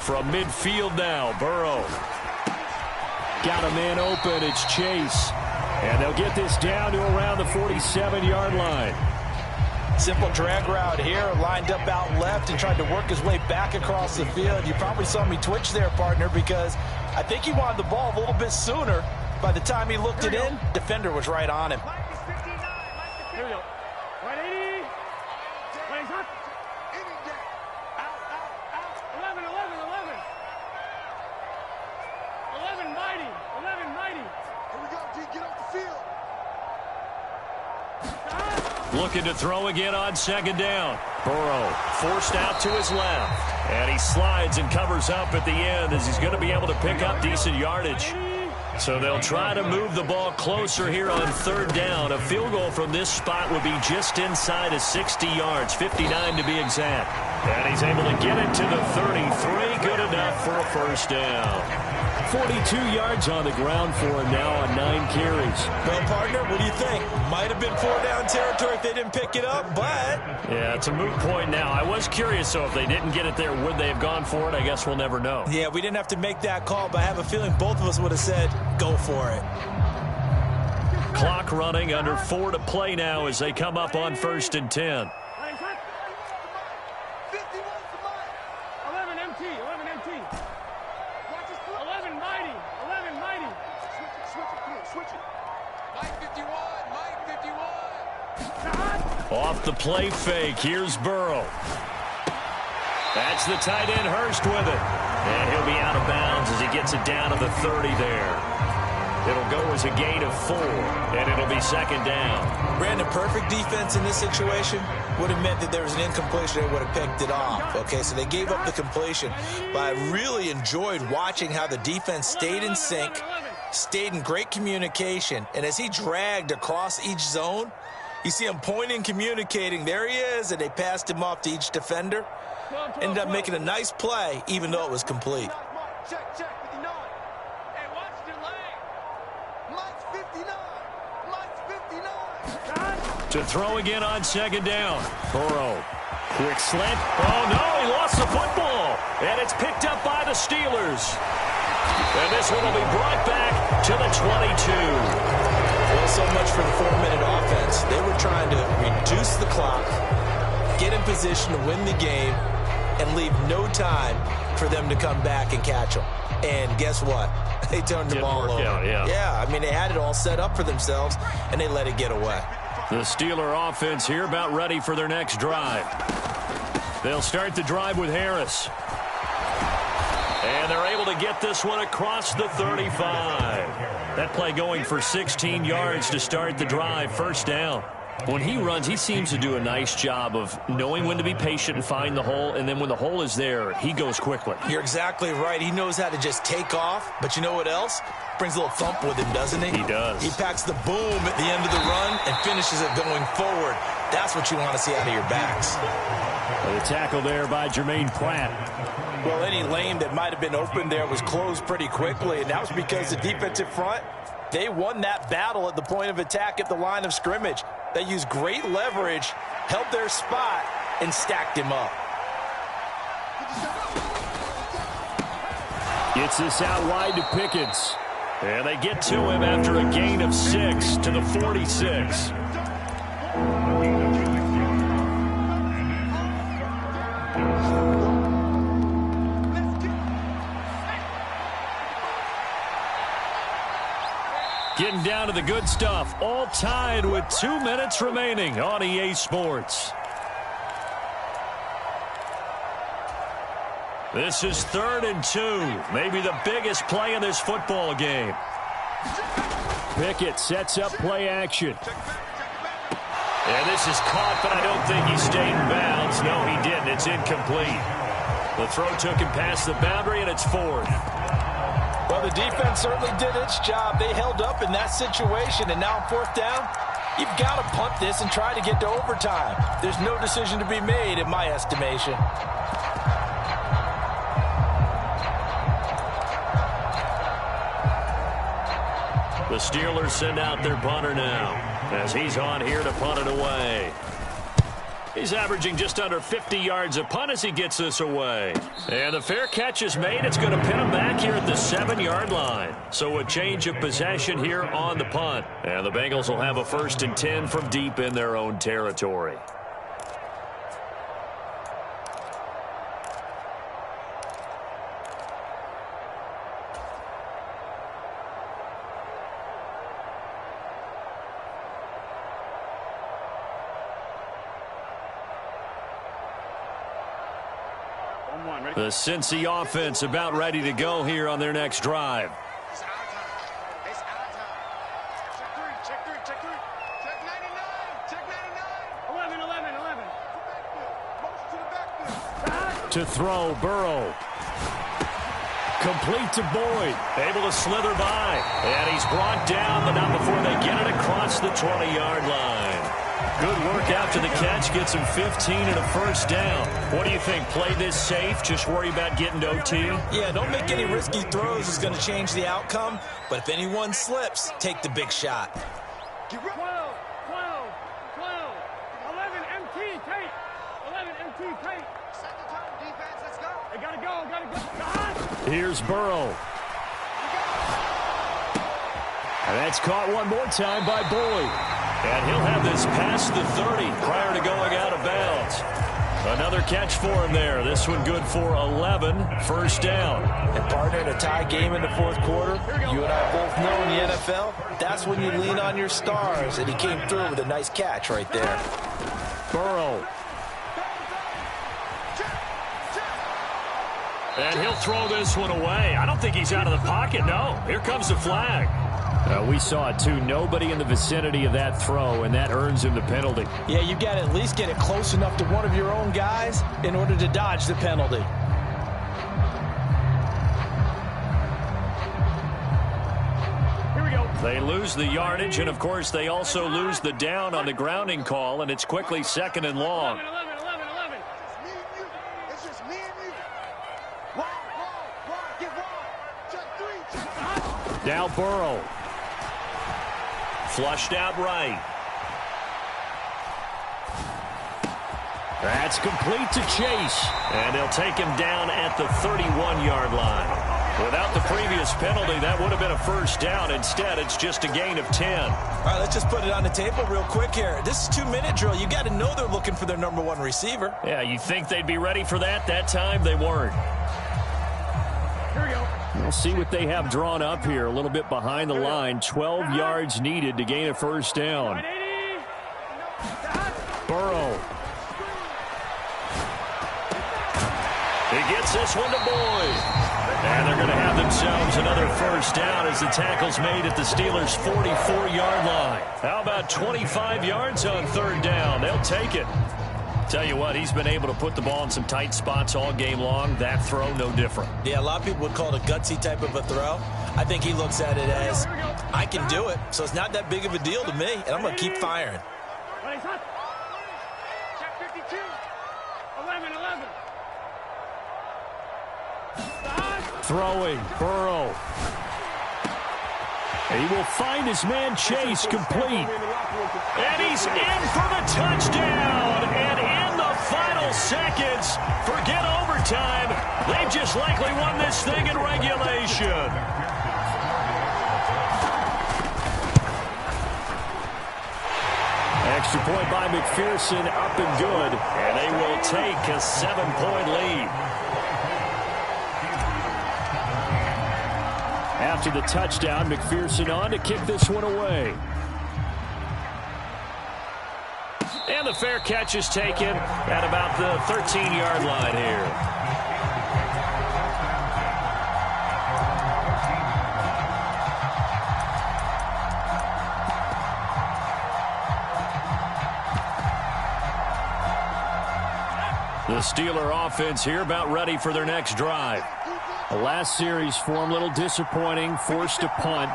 From midfield now, Burrow. Got a man open, it's Chase. And they'll get this down to around the 47-yard line. Simple drag route here, lined up out left and tried to work his way back across the field. You probably saw me twitch there, partner, because I think he wanted the ball a little bit sooner. By the time he looked it in, defender was right on him. Here we go. Right 80. Plays up. 11, 11, 11. 11 mighty. 11 mighty. Here we go, D. Get off the field. Looking to throw again on 2nd down. Burrow forced out to his left. And he slides and covers up at the end as he's going to be able to pick up decent yardage. So they'll try to move the ball closer here on 3rd down. A field goal from this spot would be just inside of 60 yards, 59 to be exact. And he's able to get it to the 33. Good enough for a first down. 42 yards on the ground for him now on 9 carries. Well, partner, what do you think? Might have been 4-down territory if they didn't pick it up, but... Yeah, it's a moot point now. I was curious, so if they didn't get it there, would they have gone for it? I guess we'll never know. Yeah, we didn't have to make that call, but I have a feeling both of us would have said, go for it. Clock running, under 4 to play now as they come up on 1st and 10. 11 MT. 11 MT. 11 mighty. 11 mighty. Switch it. Mike 51. Mike 51. Off the play fake, here's Burrow. That's the tight end Hurst with it. And he'll be out of bounds as he gets it down to the 30 there. It'll go as a gain of 4, and it'll be 2nd down. Brandon, perfect defense in this situation would have meant that there was an incompletion. They would have picked it off. Okay, so they gave up the completion. But I really enjoyed watching how the defense stayed in sync, stayed in great communication, and as he dragged across each zone, you see him pointing, communicating. There he is, and they passed him off to each defender. Ended up making a nice play, even though it was complete. Check. 59. Hey, watch the lane. Mike's 59. Mike's 59. To throw again on 2nd down. Burrow. Quick slant. Oh, no, he lost the football. And it's picked up by the Steelers. And this one will be brought back to the 22. Well, so much for the 4-minute offense. They were trying to reduce the clock, get in position to win the game, and leave no time for them to come back and catch them. And guess what? They turned the ball over. Yeah, I mean, they had it all set up for themselves, and they let it get away. The Steeler offense here about ready for their next drive. They'll start the drive with Harris. And they're able to get this one across the 35. That play going for 16 yards to start the drive, first down. When he runs, he seems to do a nice job of knowing when to be patient and find the hole, and then when the hole is there, he goes quickly. You're exactly right. He knows how to just take off, but you know what else? Brings a little thump with him, doesn't he? He does. He packs the boom at the end of the run and finishes it going forward. That's what you want to see out of your backs. The tackle there by Jermaine Pratt. Well, any lane that might have been open there was closed pretty quickly, and that was because the defensive front, they won that battle at the point of attack at the line of scrimmage. They used great leverage, held their spot, and stacked him up. Gets this out wide to Pickens. And they get to him after a gain of 6 to the 46. Getting down to the good stuff, all tied with 2 minutes remaining on EA Sports. This is 3rd and 2, maybe the biggest play in this football game. Pickett sets up play action. And this is caught, but I don't think he stayed in bounds. No, he didn't. It's incomplete. The throw took him past the boundary, and it's 4th. Well, the defense certainly did its job. They held up in that situation, and now on 4th down, you've got to punt this and try to get to overtime. There's no decision to be made, in my estimation. The Steelers send out their punter now, as he's on here to punt it away. He's averaging just under 50 yards a punt as he gets this away. And the fair catch is made. It's going to pin him back here at the 7-yard line. So a change of possession here on the punt. And the Bengals will have a 1st and 10 from deep in their own territory. The Cincy offense about ready to go here on their next drive. It's our time. It's our time. Check 3, check 3, check 3. Check 99, check 99. 11, 11, 11. Motion to the backfield. To throw, Burrow. Complete to Boyd. Able to slither by. And he's brought down, but not before they get it across the 20-yard line. Good work after the catch. Gets him 15 and a 1st down. What do you think? Play this safe? Just worry about getting to OT? Yeah, don't make any risky throws. It's going to change the outcome. But if anyone slips, take the big shot. 12, 12, 12. 11 MT tape. 11 MT tape. Set the tone, defense. Let's go. I gotta go. Here's Burrow. And that's caught one more time by Boyd. And he'll have this past the 30 prior to going out of bounds. Another catch for him there. This one good for 11, 1st down. And partner, in a tie game in the 4th quarter, you and I both know in the NFL, that's when you lean on your stars. And he came through with a nice catch right there. Burrow. And he'll throw this one away. I don't think he's out of the pocket, no. Here comes the flag. We saw it, too. Nobody in the vicinity of that throw, and that earns him the penalty. Yeah, you got to at least get it close enough to one of your own guys in order to dodge the penalty. Here we go. They lose the yardage, and, of course, they also lose the down on the grounding call, and it's quickly 2nd and long. 11, 11, 11, 11. It's me and you. It's just me and you. Wide, get wide. Check 3, check 3. Now Burrow. Flushed out right. That's complete to Chase. And they'll take him down at the 31-yard line. Without the previous penalty, that would have been a 1st down. Instead, it's just a gain of 10. All right, let's just put it on the table real quick here. This is 2-minute drill. You got to know they're looking for their number 1 receiver. Yeah, you think they'd be ready for that? That time, they weren't. Here we go. We'll see what they have drawn up here. A little bit behind the line. 12 yards needed to gain a 1st down. Burrow. He gets this one to Boyd. And they're going to have themselves another first down as the tackle's made at the Steelers' 44-yard line. How about 25 yards on third down? They'll take it. Tell you what, he's been able to put the ball in some tight spots all game long. That throw, no different. Yeah, a lot of people would call it a gutsy type of a throw. I think he looks at it as, I can do it, so it's not that big of a deal to me, and I'm going to keep firing. Check 52. 11. Throwing, Burrow. He will find his man Chase complete. And he's in for the touchdown. And in the final seconds, forget overtime. They've just likely won this thing in regulation. Extra point by McPherson, up and good. And they will take a 7-point lead. After the touchdown, McPherson on to kick this one away. And the fair catch is taken at about the 13-yard line here. The Steeler offense here about ready for their next drive. The last series for him, a little disappointing, forced a punt.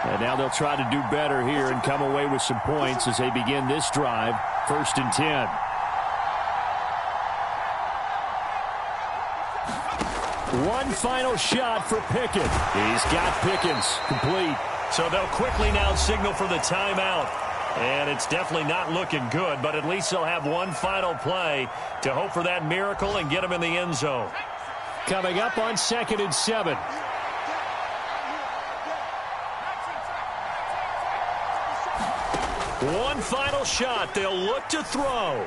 And now they'll try to do better here and come away with some points as they begin this drive, 1st and 10. One final shot for Pickett. He's got Pickens complete. So they'll quickly now signal for the timeout. And it's definitely not looking good, but at least they'll have one final play to hope for that miracle and get them in the end zone. Coming up on 2nd and 7. One final shot. They'll look to throw.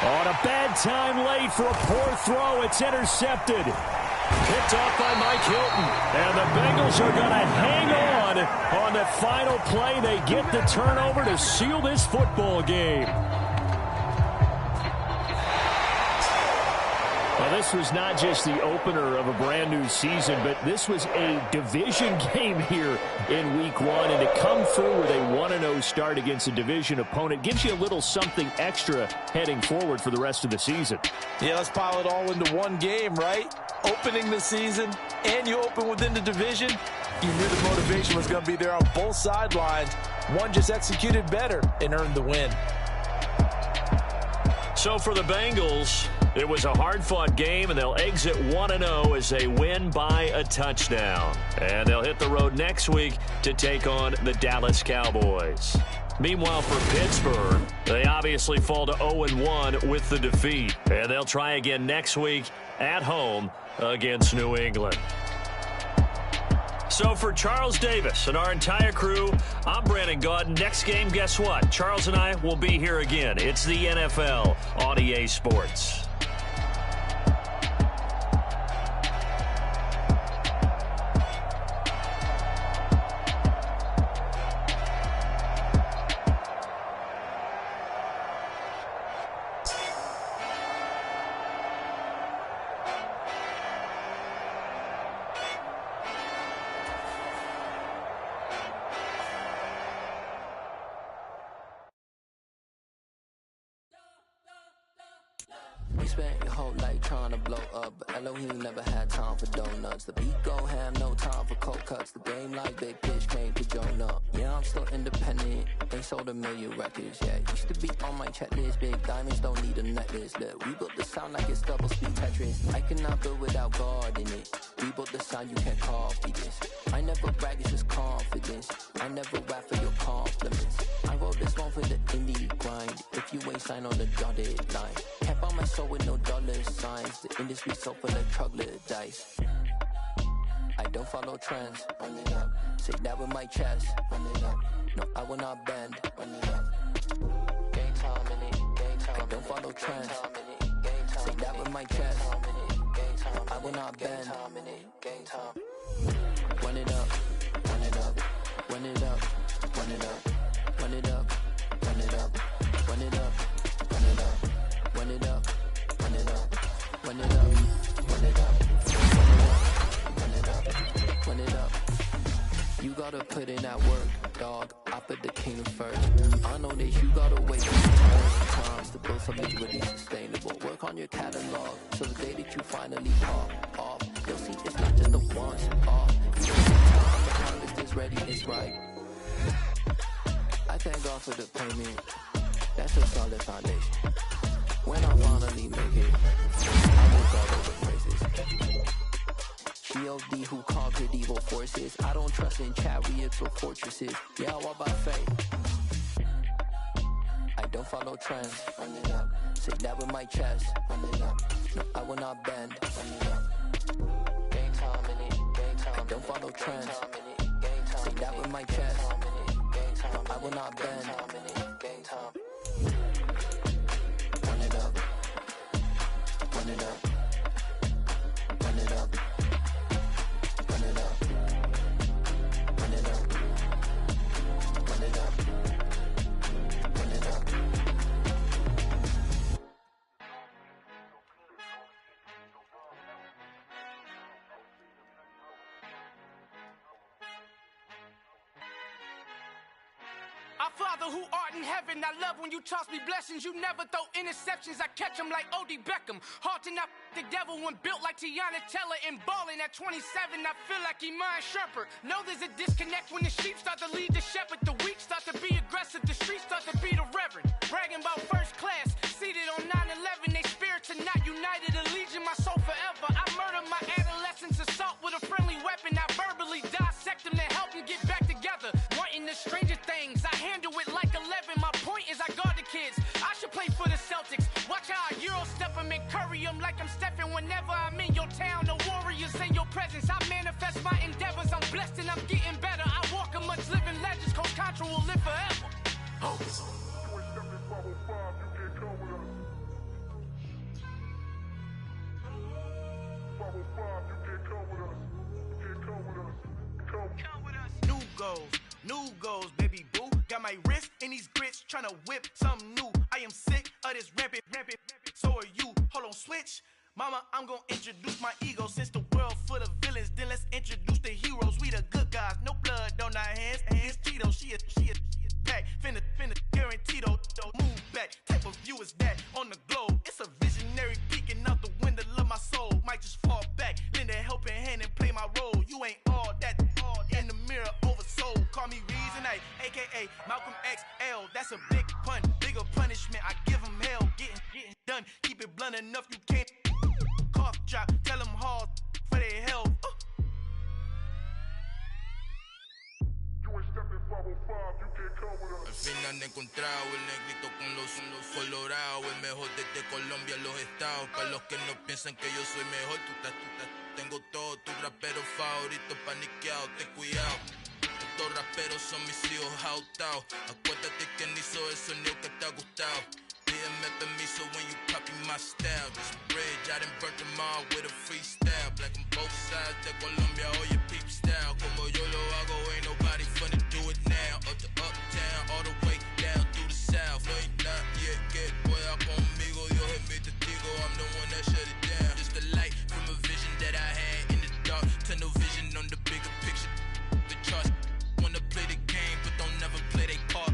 On a bad time late for a poor throw. It's intercepted. Picked off by Mike Hilton. And the Bengals are going to hang on the final play. They get the turnover to seal this football game. Well, this was not just the opener of a brand new season, but this was a division game here in week 1. And to come through with a 1-0 start against a division opponent gives you a little something extra heading forward for the rest of the season. Yeah, let's pile it all into one game, right? Opening the season, and you open within the division. You knew the motivation was going to be there on both sidelines. One just executed better and earned the win. So for the Bengals, it was a hard-fought game, and they'll exit 1-0 as they win by a touchdown. And they'll hit the road next week to take on the Dallas Cowboys. Meanwhile, for Pittsburgh, they obviously fall to 0-1 with the defeat. And they'll try again next week at home against New England. So for Charles Davis and our entire crew, I'm Brandon Gaudin. Next game, guess what? Charles and I will be here again. It's the NFL on EA Sports. You spent your whole life trying to blow up, but Elohim never had time for donuts. The beat go ham, no time for cold cuts. The game like big pitch came to Jonah. Yeah, I'm still independent. They sold 1 million records. Yeah, used to be on my checklist. Big diamonds don't need a necklace. Look, we built the sound like it's double speed Tetris. I cannot build without God in it. We built the sound, you can't copy this. I never brag, it's just confidence. I never rap for your compliments. I wrote this one for the indie grind. If you ain't signed on the dotted line, can't buy my soul with no dollar signs. The industry so full of troglodytes. I don't follow trends. Run it up. Say that with my chest. Run it up. No, I will not bend. Run it up. Game time in it. Game time. I don't follow trends. Say that with my chest. I will not bend. Game time. Run it up. Run it up. Run it up. Run it up. Run it up. Run it up. Run it up. Run it up. Run it up. Run it up. Run it up. Run it up. run it up. You gotta put in that work, dog. I put the kingdom first. I know that you gotta wait sometimes to build something really sustainable. Work on your catalog, so the day that you finally pop off, you'll see it's not just a once off. You know, time the harvest is ready, it's right. I thank God for the payment. That's a solid foundation. When I finally make it, I will God over praises. G.O.D. who conquered evil forces. I don't trust in chariots or fortresses. Yeah, I walk by faith. I don't follow trends. Run it up. Say that with my chest. Run it up. No, I will not bend. Run it up. Game time in it. Game time. I don't follow trends. Say that with my chest. I will not bend. Game time. Run it up. Run it up. Run it up. Run it up. Run it up. Run it up. Run it up. Our Father who art in heaven, I love when you toss me blessings. You never throw interceptions, I catch them like O.D. Beckham. Hard to not the devil when built like Tiana Teller and balling at 27. I feel like Iman Shumpert. Know there's a disconnect when the sheep start to lead the shepherd. The weak start to be aggressive, the streets start to be the reverend. Bragging about first class, seated on 9/11. They spirits are not united, a legion, my soul forever. I murdered my adolescence, assault with a friendly weapon. I verbally dissect them to help them get back together. Wanting the stranger things, I handle it like 11. My point is I guard the kids. I should play for the Celtics. Watch how I Euro step them and curry them like I'm stepping. Whenever I'm in your town, the warriors in your presence. I manifest my endeavors. I'm blessed and I'm getting better. I walk amongst living legends. Coach Contra will live forever. Oh. New goals, baby boo. Got my wrist in these grits, tryna whip something new. I am sick of this rampant. So are you. Hold on, switch. Mama, I'm gonna introduce my ego. Since the world full of villains, then let's introduce the heroes. We the good guys, no blood on our hands. Hands Tito, she a pack. Finna guarantee though. Move back. Type of view is that on the globe? It's a visionary peeking out the window of my soul. Might just fall back, lend a helping hand and play my role. You ain't all that in the mirror oversold. Call me Reason A, aka Malcolm XL. That's a big pun, bigger punishment. I give him hell, getting done. Keep it blunt enough, you can't cough drop. Tell them hard for their health. Al fin han encontrado el negrito con los colorados, el mejor desde Colombia, los estados. Para los que no piensan que yo soy mejor, tengo todos tus raperos favoritos paniqueados, ten cuidado. Estos raperos son mis hijos jautados. Acuérdate que ni hizo el sonido que te ha gustado. Pídeme permiso when you copy my style. This bridge, I done burnt them all with a freestyle. Black on both sides de Colombia, oye peep style. Como yo lo hago, ain't nobody finna do it now. Up to uptown, all the way down through the south. No hay nadie que pueda conmigo, Dios es mi testigo. I'm the one that shut it down. Just the light from a vision that I had in the dark. Tunnel vision on the bigger picture. The charts wanna play the game, but don't never play their part.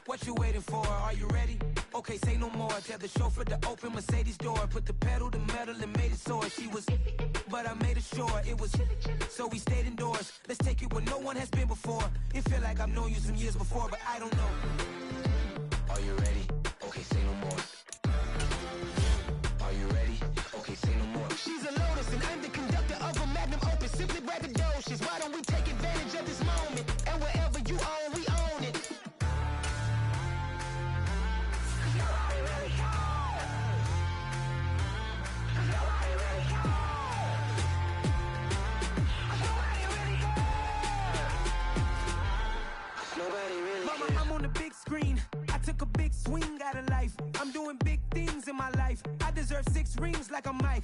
What you waiting for? Are you ready? Okay, say no more. Tell the chauffeur to open Mercedes door. Put the pedal to metal and made it soar. She was, but I made it sure it was. So we stayed indoors. Let's take it where no one has been before. It feel like I've known you some years before, but I don't know. Are you ready? Okay, say no more. Are you ready? Okay, say no more. She's a Lotus and I'm the conductor of a magnum opus. Simply braggadocious. Why don't we take advantage of this moment? And wherever you own, we own it. Mama, I'm on the big screen. I took a big swing out of life. I'm doing big things in my life. I deserve 6 rings like a Mike.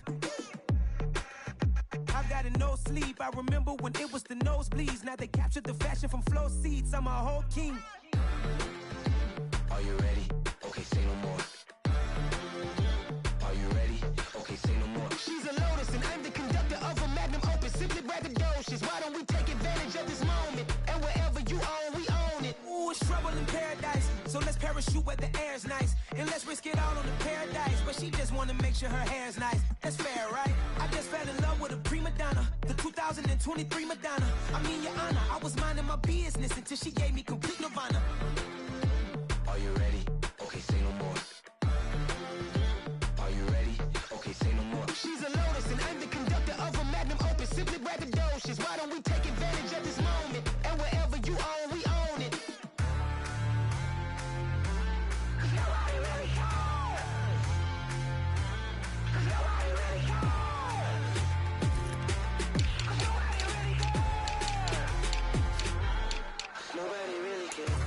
sleep. I remember when it was the nosebleeds. Now they captured the fashion from flow seats. I'm a whole king. Are you ready? Okay, say no more. Are you ready? Okay, say no more. She's a lotus and I'm the conductor of a magnum opus. Simply braggadocious. Why don't we take advantage of this moment? And wherever you own, we own it. Ooh, it's trouble in paradise. So let's parachute where the air's nice. And let's risk it all on the paradise. But she just wanna make sure her hair's nice. That's fair, right? I just fell in love with a prima donna. The 2023 Madonna. I mean, your honor, I was minding my business until she gave me complete nirvana. Are you ready? Okay, say no more. Are you ready? Okay, say no more. She's a lotus and I'm the conductor of a magnum opus. Simply braggadocious. Why don't we take advantage of this moment? And wherever you own, we own it. Cause nobody really cares. Cause nobody really cares. Cause nobody really cares. Nobody really cares.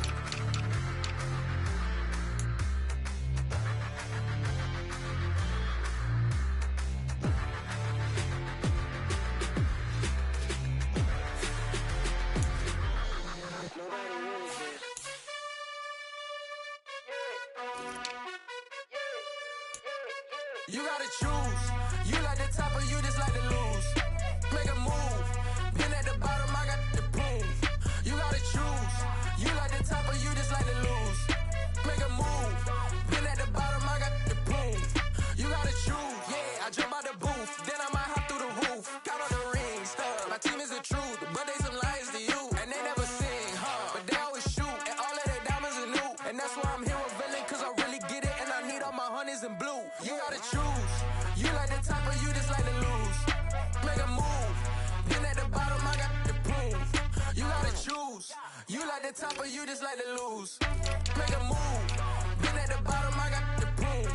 You gotta choose. You like the top or you just like to lose. Make a move. Been at the bottom, I got the proof. You gotta choose. You like the top or you just like to lose. Make a move. Been at the bottom, I got the proof. You gotta choose. Yeah, I jump out the booth. Then I might hop through the roof. Count on the rings. My team is the truth, but they some liars to you. And they never sing, but they always shoot. And all of their diamonds are new. And that's why I'm here revealing, cause I really get it. And I need all my honeys in blue. You gotta choose. You like the top or you just like to lose. Make a move. Been at the bottom, I got the proof. You gotta choose. You like the top or you just like to lose. Make a move. Been at the bottom, I got the proof.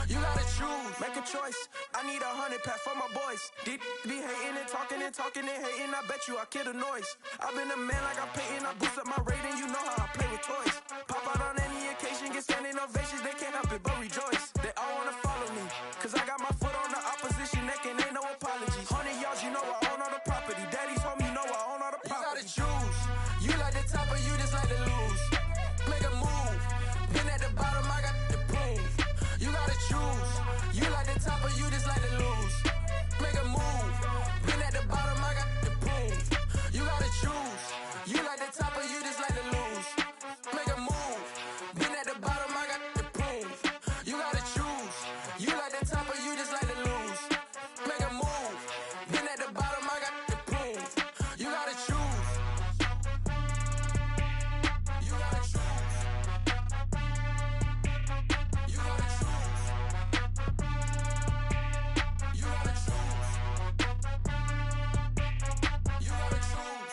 You gotta choose. Make a choice. I need 100 pack for my boys. Deep be hating and talking and talking and hating. I bet you I kill the noise. I've been a man like I'm Peyton. I boost up my rating. You know how I play with toys. Pop out on any occasion, get standing ovations. They can't help it but rejoice. They all wanna follow me, cause I got my foot on the opposition neck and ain't no apologies. 100 yards, you know I own all the property. Daddy's home, you know I own all the property. You gotta choose. You like the top or you just like to lose. Make a move. Been at the bottom, I got the proof. You gotta choose. You like the top or you just like to lose. Make a move. Been at the bottom, I got the proof. You gotta choose. You like the top or you just like to lose. Make a move. Been at the bottom, I got the proof. You gotta choose. You like the top or you just like to lose. Make a move. Been at the bottom, I got the proof. You gotta choose. You gotta choose. You gotta choose. You gotta choose. You gotta choose.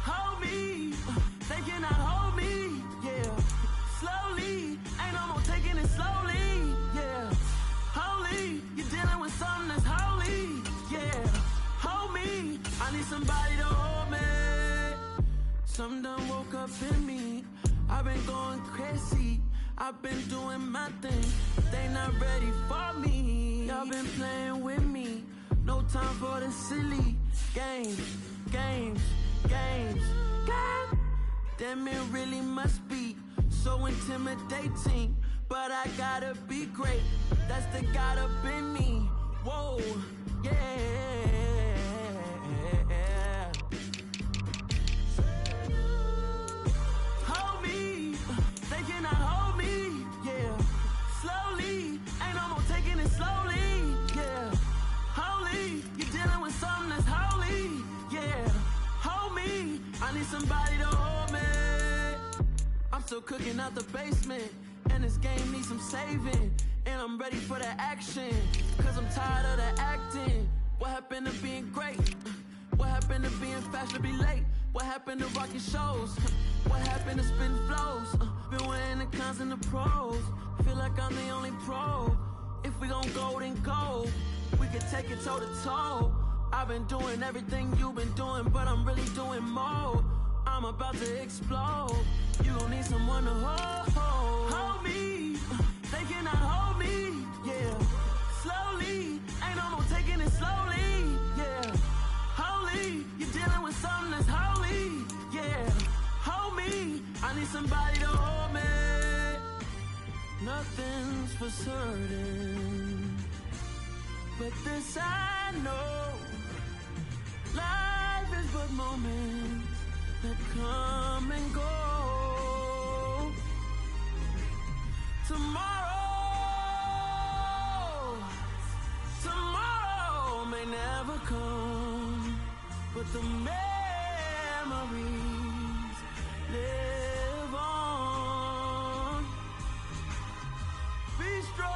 Hold me, they cannot hold me, yeah. Slowly, ain't no more taking it slowly, yeah. Holy, you're dealing with something that's holy, yeah. Hold me, I need somebody to hold me. Something done woke up in me. I've been going crazy, I've been doing my thing, but they not ready for me. Y'all been playing with me, no time for the silly games, games, games, games. Damn, it really must be so intimidating, but I gotta be great, that's the God up in me. Whoa, yeah. Hold me, they cannot hold me, yeah. Slowly, ain't no more taking it slowly, yeah. Holy, you're dealing with something that's holy, yeah. Hold me, I need somebody to hold me. I'm still cooking out the basement, And this game needs some saving. And I'm ready for the action. Cause I'm tired of the acting. What happened to being great? What happened to being fashionably late? What happened to rocking shows? What happened to spitting flows? Been wearing the cons and the pros. Feel like I'm the only pro. If we gon' go, then go. We can take it toe to toe. I've been doing everything you've been doing, but I'm really doing more. I'm about to explode. You gon' need someone to hold me. They cannot hold me, yeah. Slowly, ain't no more taking it slowly, yeah. Holy, you're dealing with something that's holy, yeah. Hold me, I need somebody to hold me. Nothing's for certain, but this I know. Life is but moments that come and go. Tomorrow may never come, but the memories live on. Be strong,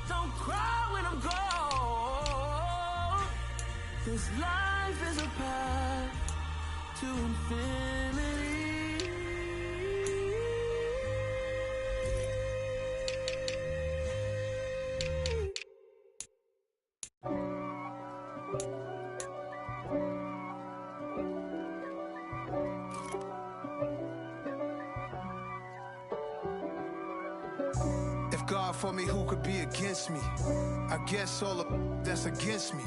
don't cry when I'm gone. This life is a path to infinity. God for me, who could be against me? I guess all of that's against me.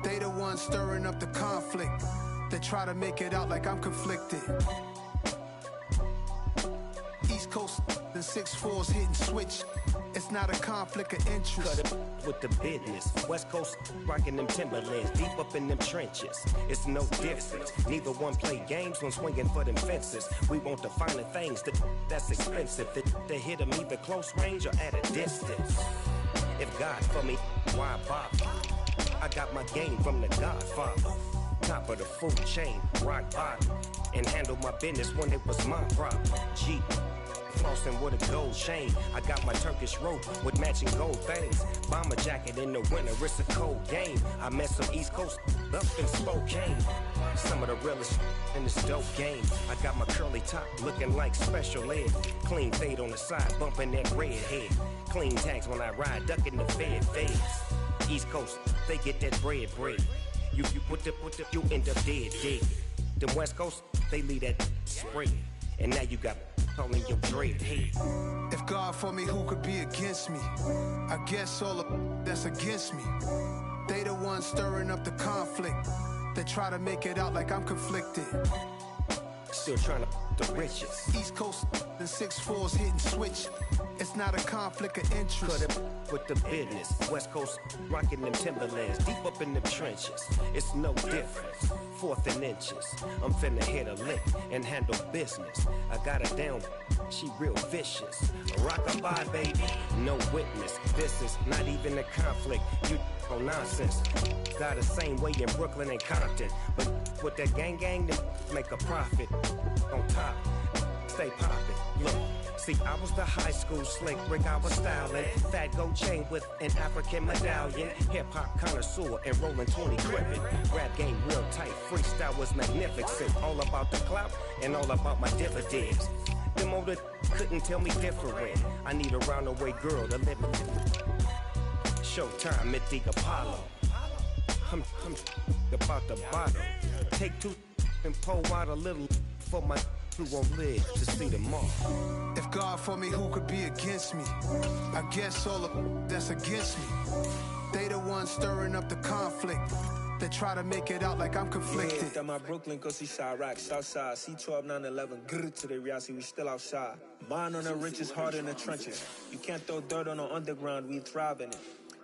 They the ones stirring up the conflict. They try to make it out like I'm conflicted. East Coast and 6'4's hitting switch. It's not a conflict of interest. Cut it with the business. West Coast rocking them Timberlands, deep up in them trenches. It's no difference. Neither one play games when swinging for them fences. We want the finer things that's expensive. They hit them either close range or at a distance. If God for me, why bother? I got my game from the Godfather. Top of the food chain, rock bottom, and handle my business when it was my problem. Jeep. Flossing with a gold chain. I got my Turkish rope with matching gold things. Bomber jacket in the winter, it's a cold game. I met some East Coast up in Spokane. Some of the realest in this dope game. I got my curly top looking like special ed. Clean fade on the side, bumping that red head. Clean tags when I ride, ducking the feds. East Coast, they get that bread. You put the you end up dead. Them West Coast, they leave that spread. And now you got calling your dread head. If God for me, who could be against me? I guess all of that's against me. They the ones stirring up the conflict. They try to make it out like I'm conflicted. Still trying to the riches. East Coast and 6'4's hitting switch. It's not a conflict of interest. Cut it with the business. West Coast rocking them Timberlands, deep up in them trenches. It's no difference. 4th and inches. I'm finna hit a lick and handle business. I got her down, she real vicious. Rock-a-bye, baby, no witness. This is not even a conflict. You on nonsense. Got the same way in Brooklyn and Compton. But with that gang, they make a profit. On top, stay poppin'. Look. See, I was the high school slick Rick, I was styling. Fat gold chain with an African medallion. Hip-hop connoisseur and rolling 20 crippin'. Rap game real tight, freestyle was magnificent. All about the clout and all about my dividends. Them older couldn't tell me different. I need a roundaway girl to live in. Showtime at the Apollo. I'm about the bottom. Take 2 and pour out a little for my who won't live to see tomorrow. If God for me, who could be against me? I guess all of that's against me. They the ones stirring up the conflict. They try to make it out like I'm conflicted. Yeah, that my Brooklyn, cause he Chirac, Southside, C12, 911, grrr to the reality, we still outside. Mine on the riches, hard in the trenches. You can't throw dirt on the underground, we thrive in it.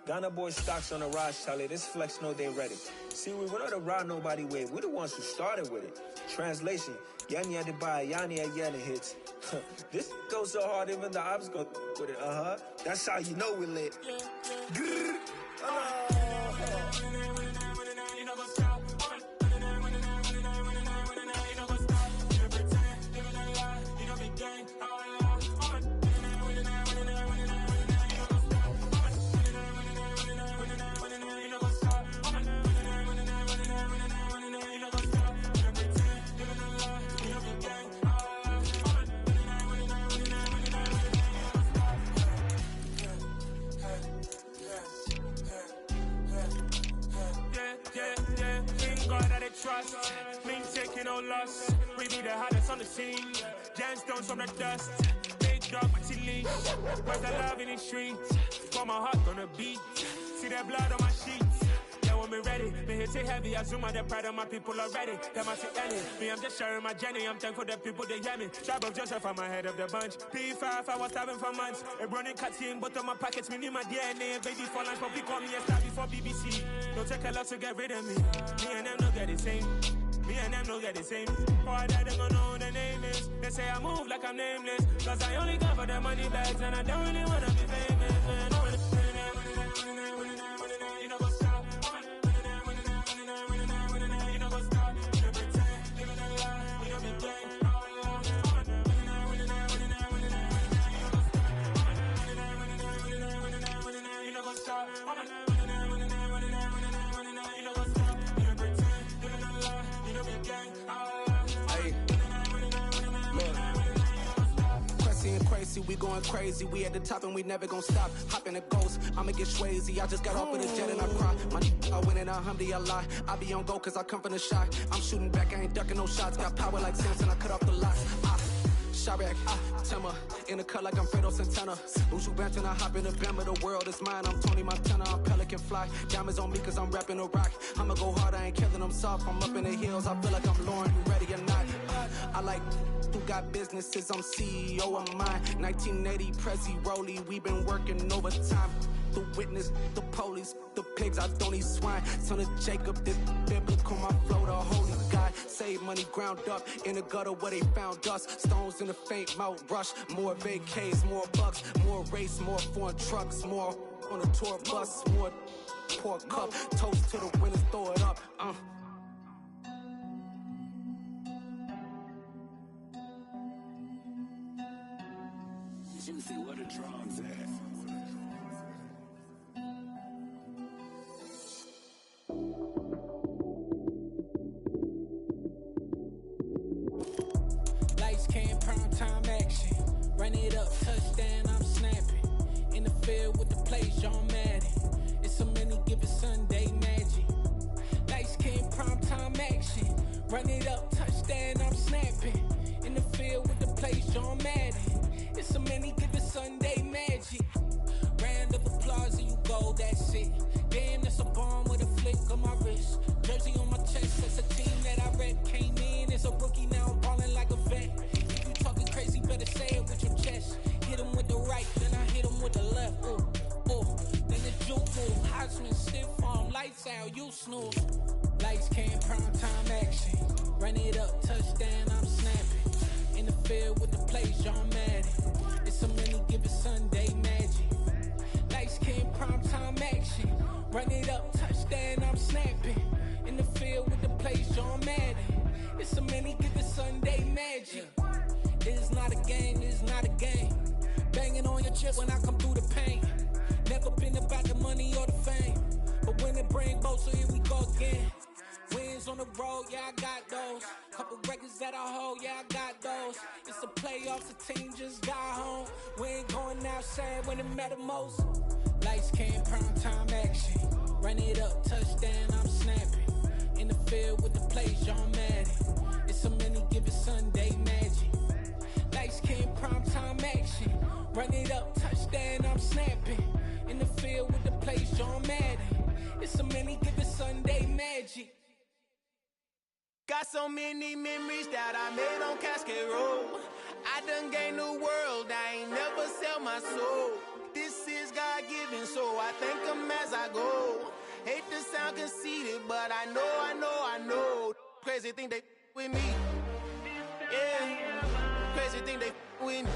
Ghana boys stocks on the rise, Charlie. This flex know they ready. See, we were not to ride nobody with. We're the ones who started with it. Translation: Yanni had to buy, Yanni had Yanni hits. This goes so hard, even the ops go with it. That's how you know we lit. Grrr. trust. Clean taking no loss. We be the hottest on the scene. Gemstones from the dust. Big dog, but she leash. Where's the love in the streets? Pour my heart on the beat. See that blood on my sheets. Yeah, when we ready, me hit it heavy. I zoom out the pride of my people already. Them I see any. Me, I'm just sharing my journey. I'm thankful that people they hear me. Tribe of Joseph, I'm ahead of the bunch. P5, I was starving for months. A running cutscene, but on my pockets, me need my DNA. Baby for lunch, but we call me a star before BBC. Don't take a lot to get rid of me. Me and them don't get the same. Me and them don't get the same. Before I die, they gon' know who the name is. They say I move like I'm nameless. Cause I only come for the money bags. And I don't really wanna be famous. You know what's up. You know what's up. You know pretend. Living a lie. We don't be gang. You know what's up. Crazy, we going crazy. We at the top and we never gon' stop. Hop in a ghost, I'ma get swayzy. I just got off of the jet and I cry. My I win in a Humvee, I lie. I be on go cause I come from the shot. I'm shooting back, I ain't ducking no shots. Got power like Samson, I cut off the lots. Sharek, Tema, in the cut like I'm Fredo Santana. Ushu Banton, I hop in the Bama, the world is mine. I'm Tony Montana, I'm Pelican Fly. Diamonds on me cause I'm rapping a rock. I'ma go hard, I ain't killing them soft. I'm up in the hills, I feel like I'm Lauren, you ready or not? I like who got businesses, I'm CEO of mine. 1980 Prezi Rolly, we been working overtime. The witness, the police, the pigs, I don't eat swine. Son of Jacob, this biblical, my flow, the holy God. Save money ground up in the gutter where they found us. Stones in the faint mouth rush. More vacays, more bucks, more race, more foreign trucks, more on a tour bus, more pour cup. Toast to the winners, throw it up. Juicy, where the drums at? Lights came, prime time action. Run it up, touchdown, I'm snapping. In the field with the plays, John Madden. It's a many given Sunday magic. Lights came, prime time action. Run it up, touchdown, I'm snapping. In the field with the plays, John Madden. It's a many given Sunday magic. Round of applause and you go, that's it. Damn, that's a bomb with a flick on my wrist. Jersey on my chest, that's a team that I rep. Came in as a rookie, now I'm ballin' like a vet. If you talking crazy, better say it with your chest. Hit him with the right, then I hit him with the left. Then the juke move, Heisman stiff arm, lights out, you snooze. Lights came, prime time action. Run it up, touchdown, I'm snapping. In the field with the plays, John Madden. It's a many given Sunday magic. Lights came, prime time action. Run it up, touchdown, I'm snapping. In the field with the plays, John Madden. It's a many given Sunday magic. It is not a game, it is not a game. Banging on your chip when I come through the pain. Never been about the money or the fame. But when it bring both, so here we go again. Wins on the road, yeah, I got those. Couple records that I hold, yeah, I got those. It's the playoffs, the team just got home. We ain't going outside when it matter most. Lights came, prime time action. Run it up, touchdown, I'm snapping. In the field with the plays, John Madden. It's a many given Sunday magic. Lights came, prime time action. Run it up, touchdown, I'm snapping. In the field with the plays, John Madden. It's a many given Sunday magic. Got so many memories that I made on Cascade Road. I done gained the world, I ain't never sell my soul. This is God-given, so I thank him as I go. Hate to sound conceited, but I know. Crazy thing they with me. Yeah, crazy thing they with me.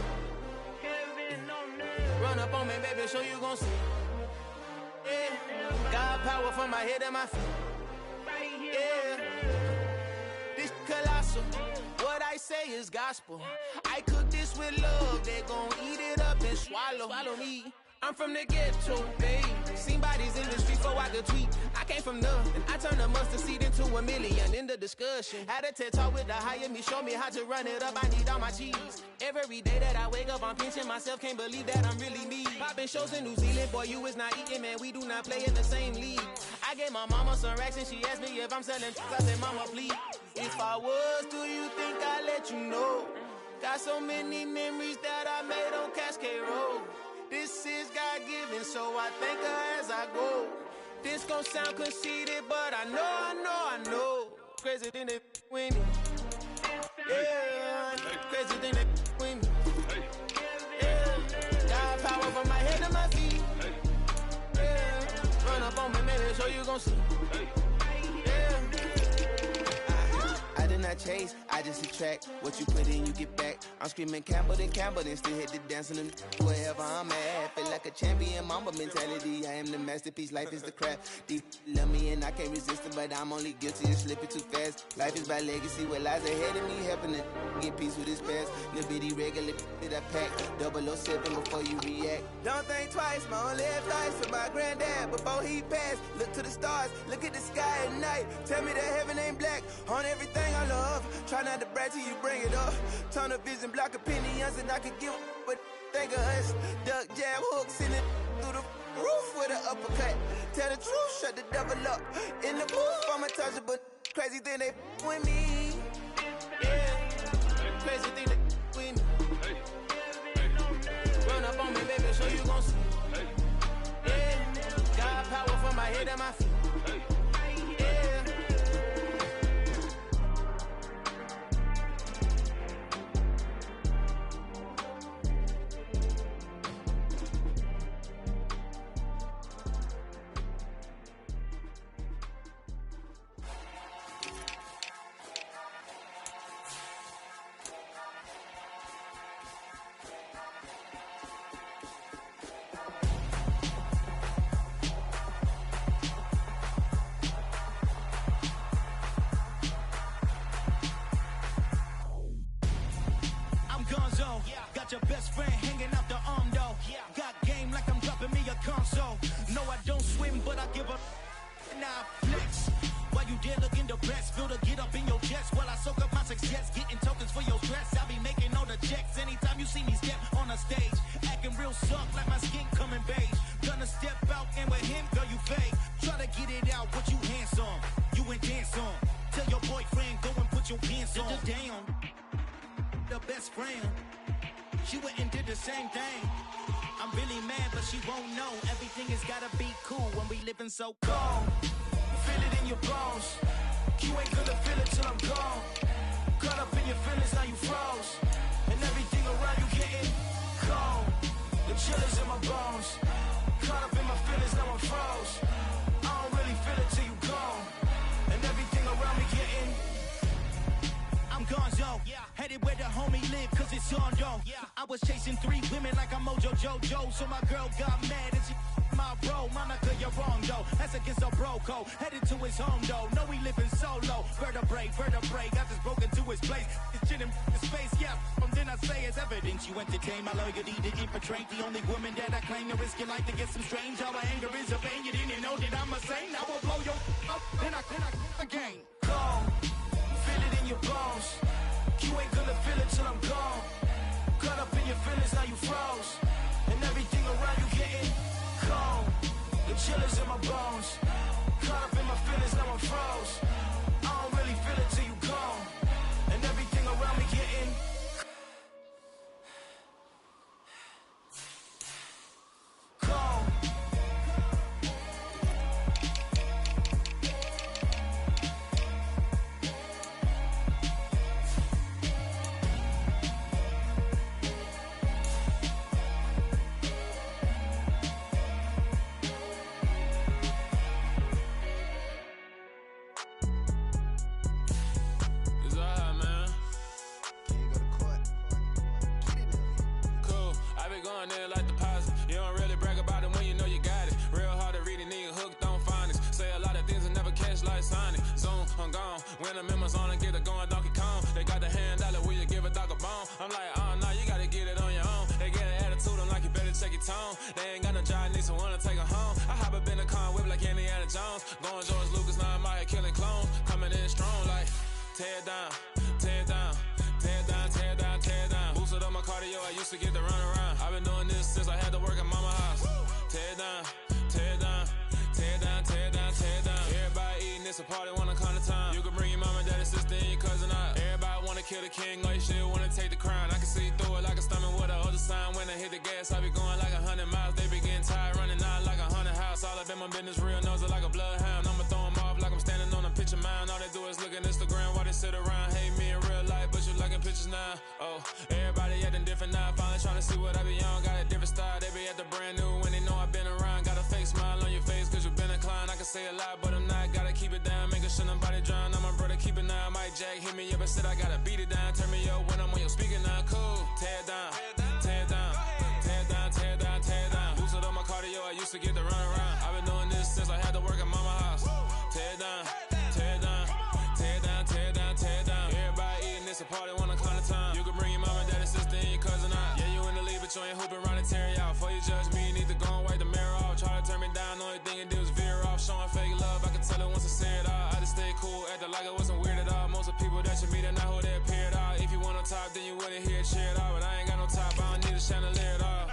Run up on me, baby, so you gon' see. Yeah, God power from my head and my feet. Yeah. Colossal, what I say is gospel. I cook this with love, they gon' eat it up and swallow me. I'm from the ghetto, babe. Seen bodies in the streets before I could tweet. I came from nothing, I turned a mustard seed into a million in the discussion. Had a TED talk with the higher me, show me how to run it up, I need all my cheese. Every day that I wake up, I'm pinching myself, can't believe that I'm really me. Popping shows in New Zealand, boy, you is not eating, man, we do not play in the same league. I I gave my mama some racks and she asked me if I'm selling. I said, mama, please. If I was, do you think I'd let you know? Got so many memories that I made on Cascade Road. This is God-given, so I thank her as I go. This gon' sound conceited, but I know. Crazy than they winning. Yeah, crazy than they winning. Yeah, got power from my head to my feet. Yeah, run up on me, man, so you gon' see. I did not chase, I just attract. What you put in, you get back. I'm screaming Campbell, then still hit the dancing and wherever I'm at. Feel like a champion, mamba mentality. I am the masterpiece, life is the crap. Deep love me and I can't resist it, but I'm only guilty of slipping too fast. Life is by legacy, what lies ahead of me, helping to get peace with this past. Little bitty regular that I pack, 007 before you react. Don't think twice, my only advice to my granddad before he passed. Look to the stars, look at the sky at night. Tell me that heaven ain't black on everything I love. Try not to brag till you bring it up. Tunnel vision, block opinions, and I could give but think of us. Duck jab hooks in it through the roof with an uppercut. Tell the truth, shut the devil up. In the booth, I'm untouchable. Crazy thing they with me. Yeah, crazy thing they with me. Run up on me, baby, so you gon' see. Yeah, got power from my head and my feet. Your best friend hanging out the arm though. Got game like I'm dropping me a console. No, I don't swim, but I give a now flex. While you there looking depressed, feel to get up in your chest. While I soak up my success, getting tokens for your stress. I'll be making all the checks anytime you see me step on a stage. Acting real suck like my skin coming beige. Gonna step out and with him, girl, you fake. Try to get it out, but you handsome. You ain't dance on. Tell your boyfriend, go and put your pants on. Down. The best friend. She went and did the same thing. I'm really mad, but she won't know. Everything has gotta be cool when we living so cold. Feel it in your bones. You ain't gonna feel it till I'm gone. Caught up in your feelings, now you froze. And everything around you getting cold. The chillers in my bones. Caught up in my feelings, now I'm froze. I don't really feel it till you gone. And everything around me getting I'm gonzo, headed where the homie live, cause it's on though. I was chasing 3 women like I'm Mojo Jojo, so my girl got mad and she my bro. Monica, you're wrong though, that's against our bro code. Headed to his home though, know we living solo. Vertebrae, got this broken to his place. It's shit in his face, from then I say it's evidence. You entertain my loyalty to infiltrate the only woman that I claim to risk your life to get some strange. All my anger is a pain, you didn't know that I'm a saint. I will blow your up, then I again. Cold. Feel it in your bones. You ain't gonna feel it till I'm gone. Caught up in your feelings, now you froze. And everything around you getting cold. The chillers in my bones. Caught up in my feelings, now I'm froze. I don't really feel it till you gone. And everything around me getting cold. When the members on and get it going Donkey Kong, they got the hand dollar, will you give a dog a bone? I'm like, oh no, you gotta get it on your own. They get an attitude, I'm like, you better check your tone. They ain't got no job, need someone to take her home. I hop up in the car, whip like Indiana Jones. Going George Lucas, now I'm out here killing clones. Coming in strong like, tear down, tear down, tear down, tear down, tear down. Boosted up my cardio, I used to get to run around. I've been doing this since I had to work at mama house. Tear down, tear down, tear down, tear down, tear down. kill the king, or you still wanna take the crown. I can see through it like a stomach with a other sign. When I hit the gas, I be going like 100 miles. They be getting tired, running out like 100 house. All up in my business, real nose like a bloodhound. I'ma throw them off like I'm standing on a picture mound. All they do is look at Instagram while they sit around. Hate me in real life, but you liking pictures now. Oh, everybody acting different now. Finally trying to see what I be on. Got a different style, they be at the brand new when they know I've been around. Got a fake smile on your face cause you been inclined. I can say a lot, but I'm not. Gotta keep it down, making sure nobody drown. I'm my brother, keep it now. Mike Jack hit me up and said I gotta beat it down. Turn me up when I'm on your speaker now. Cool, tear it down, tear it down, tear it down, tear it down, tear it down. Boosted up my cardio, I used to get to run around. I've been doing this since I had to work at mama house. Tear it down, tear it down, tear it down, tear it down, tear it down. Everybody eating, it's a party, one o'clock of time. You can bring your mama, daddy, sister, and your cousin out. Yeah, you in the lead, but you ain't hooping around and tear it out. Before you judge me, you need to go and wipe the mirror off. Try to turn me down, only thing it did was veer off. Showing fake love, I can tell it once I say it all. I just stay cool, acting like it wasn't weird at all. Most of the people that you meet are not who they appear at all. If you want on top, then you wouldn't hear it cheer at all. But I ain't got no top, I don't need a chandelier at all.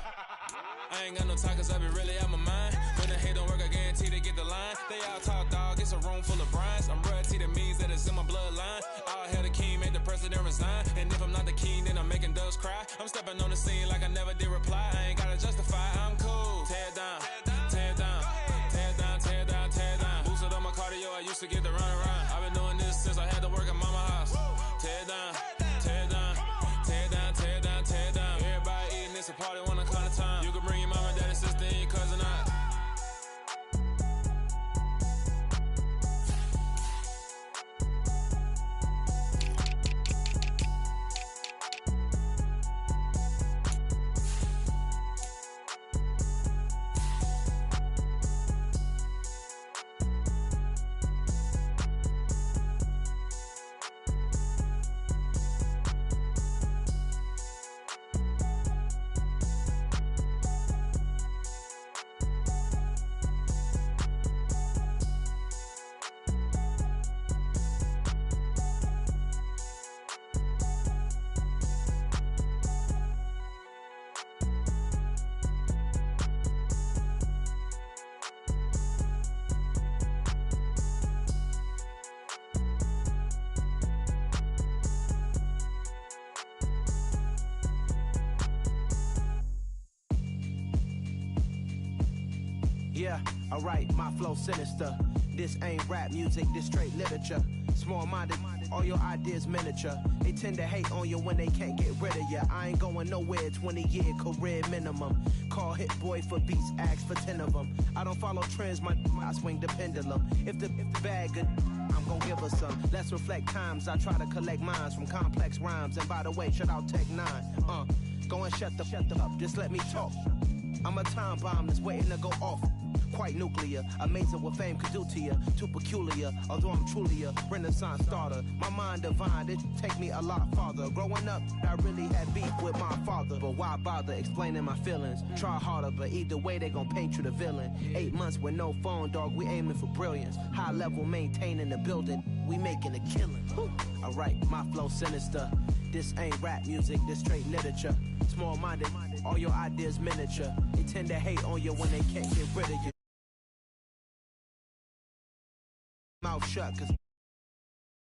I ain't got no talk cause I be really out my mind. When the hate don't work, I guarantee they get the line. They all talk dog, it's a room full of brinds. I'm royalty, that means that it's in my bloodline. All hell the king, made the president resign. And if I'm not the king, then I'm making doves cry. I'm stepping on the scene like I never did reply. I ain't gotta justify, I'm cool. Tear it down, tear it down, tear it down, tear it down, tear it down. Boosted up my cardio, I used to get to run around. I've been doing this since I had to work at mama house. Tear it down, tear it down, tear it down, tear it down, tear it down. Everybody eating, it's a party, one o'clock of time. You can bring your mama, daddy, sister, and your cousin out. Yeah, alright, my flow sinister. This ain't rap music, this straight literature. Small-minded, all your ideas miniature. They tend to hate on you when they can't get rid of you. I ain't going nowhere, 20-year career minimum. Call Hit Boy for beats, ask for 10 of them. I don't follow trends, I swing the pendulum. If the bag good, I'm gon' give her some. Let's reflect times, I try to collect minds from complex rhymes. And by the way, shout out Tech 9. Go and shut the up, just let me talk. I'm a time bomb that's waiting to go off. Quite nuclear, amazing what fame could do to you. Too peculiar, although I'm truly a renaissance starter. My mind divine, it take me a lot farther. Growing up, I really had beef with my father. But why bother explaining my feelings? Try harder, but either way they gon' paint you the villain. 8 months with no phone, dog, we aiming for brilliance. High level maintaining the building, we making a killing. Alright, my flow sinister. This ain't rap music, this straight literature. Small-minded, all your ideas miniature. They tend to hate on you when they can't get rid of you. Mouth shut, cause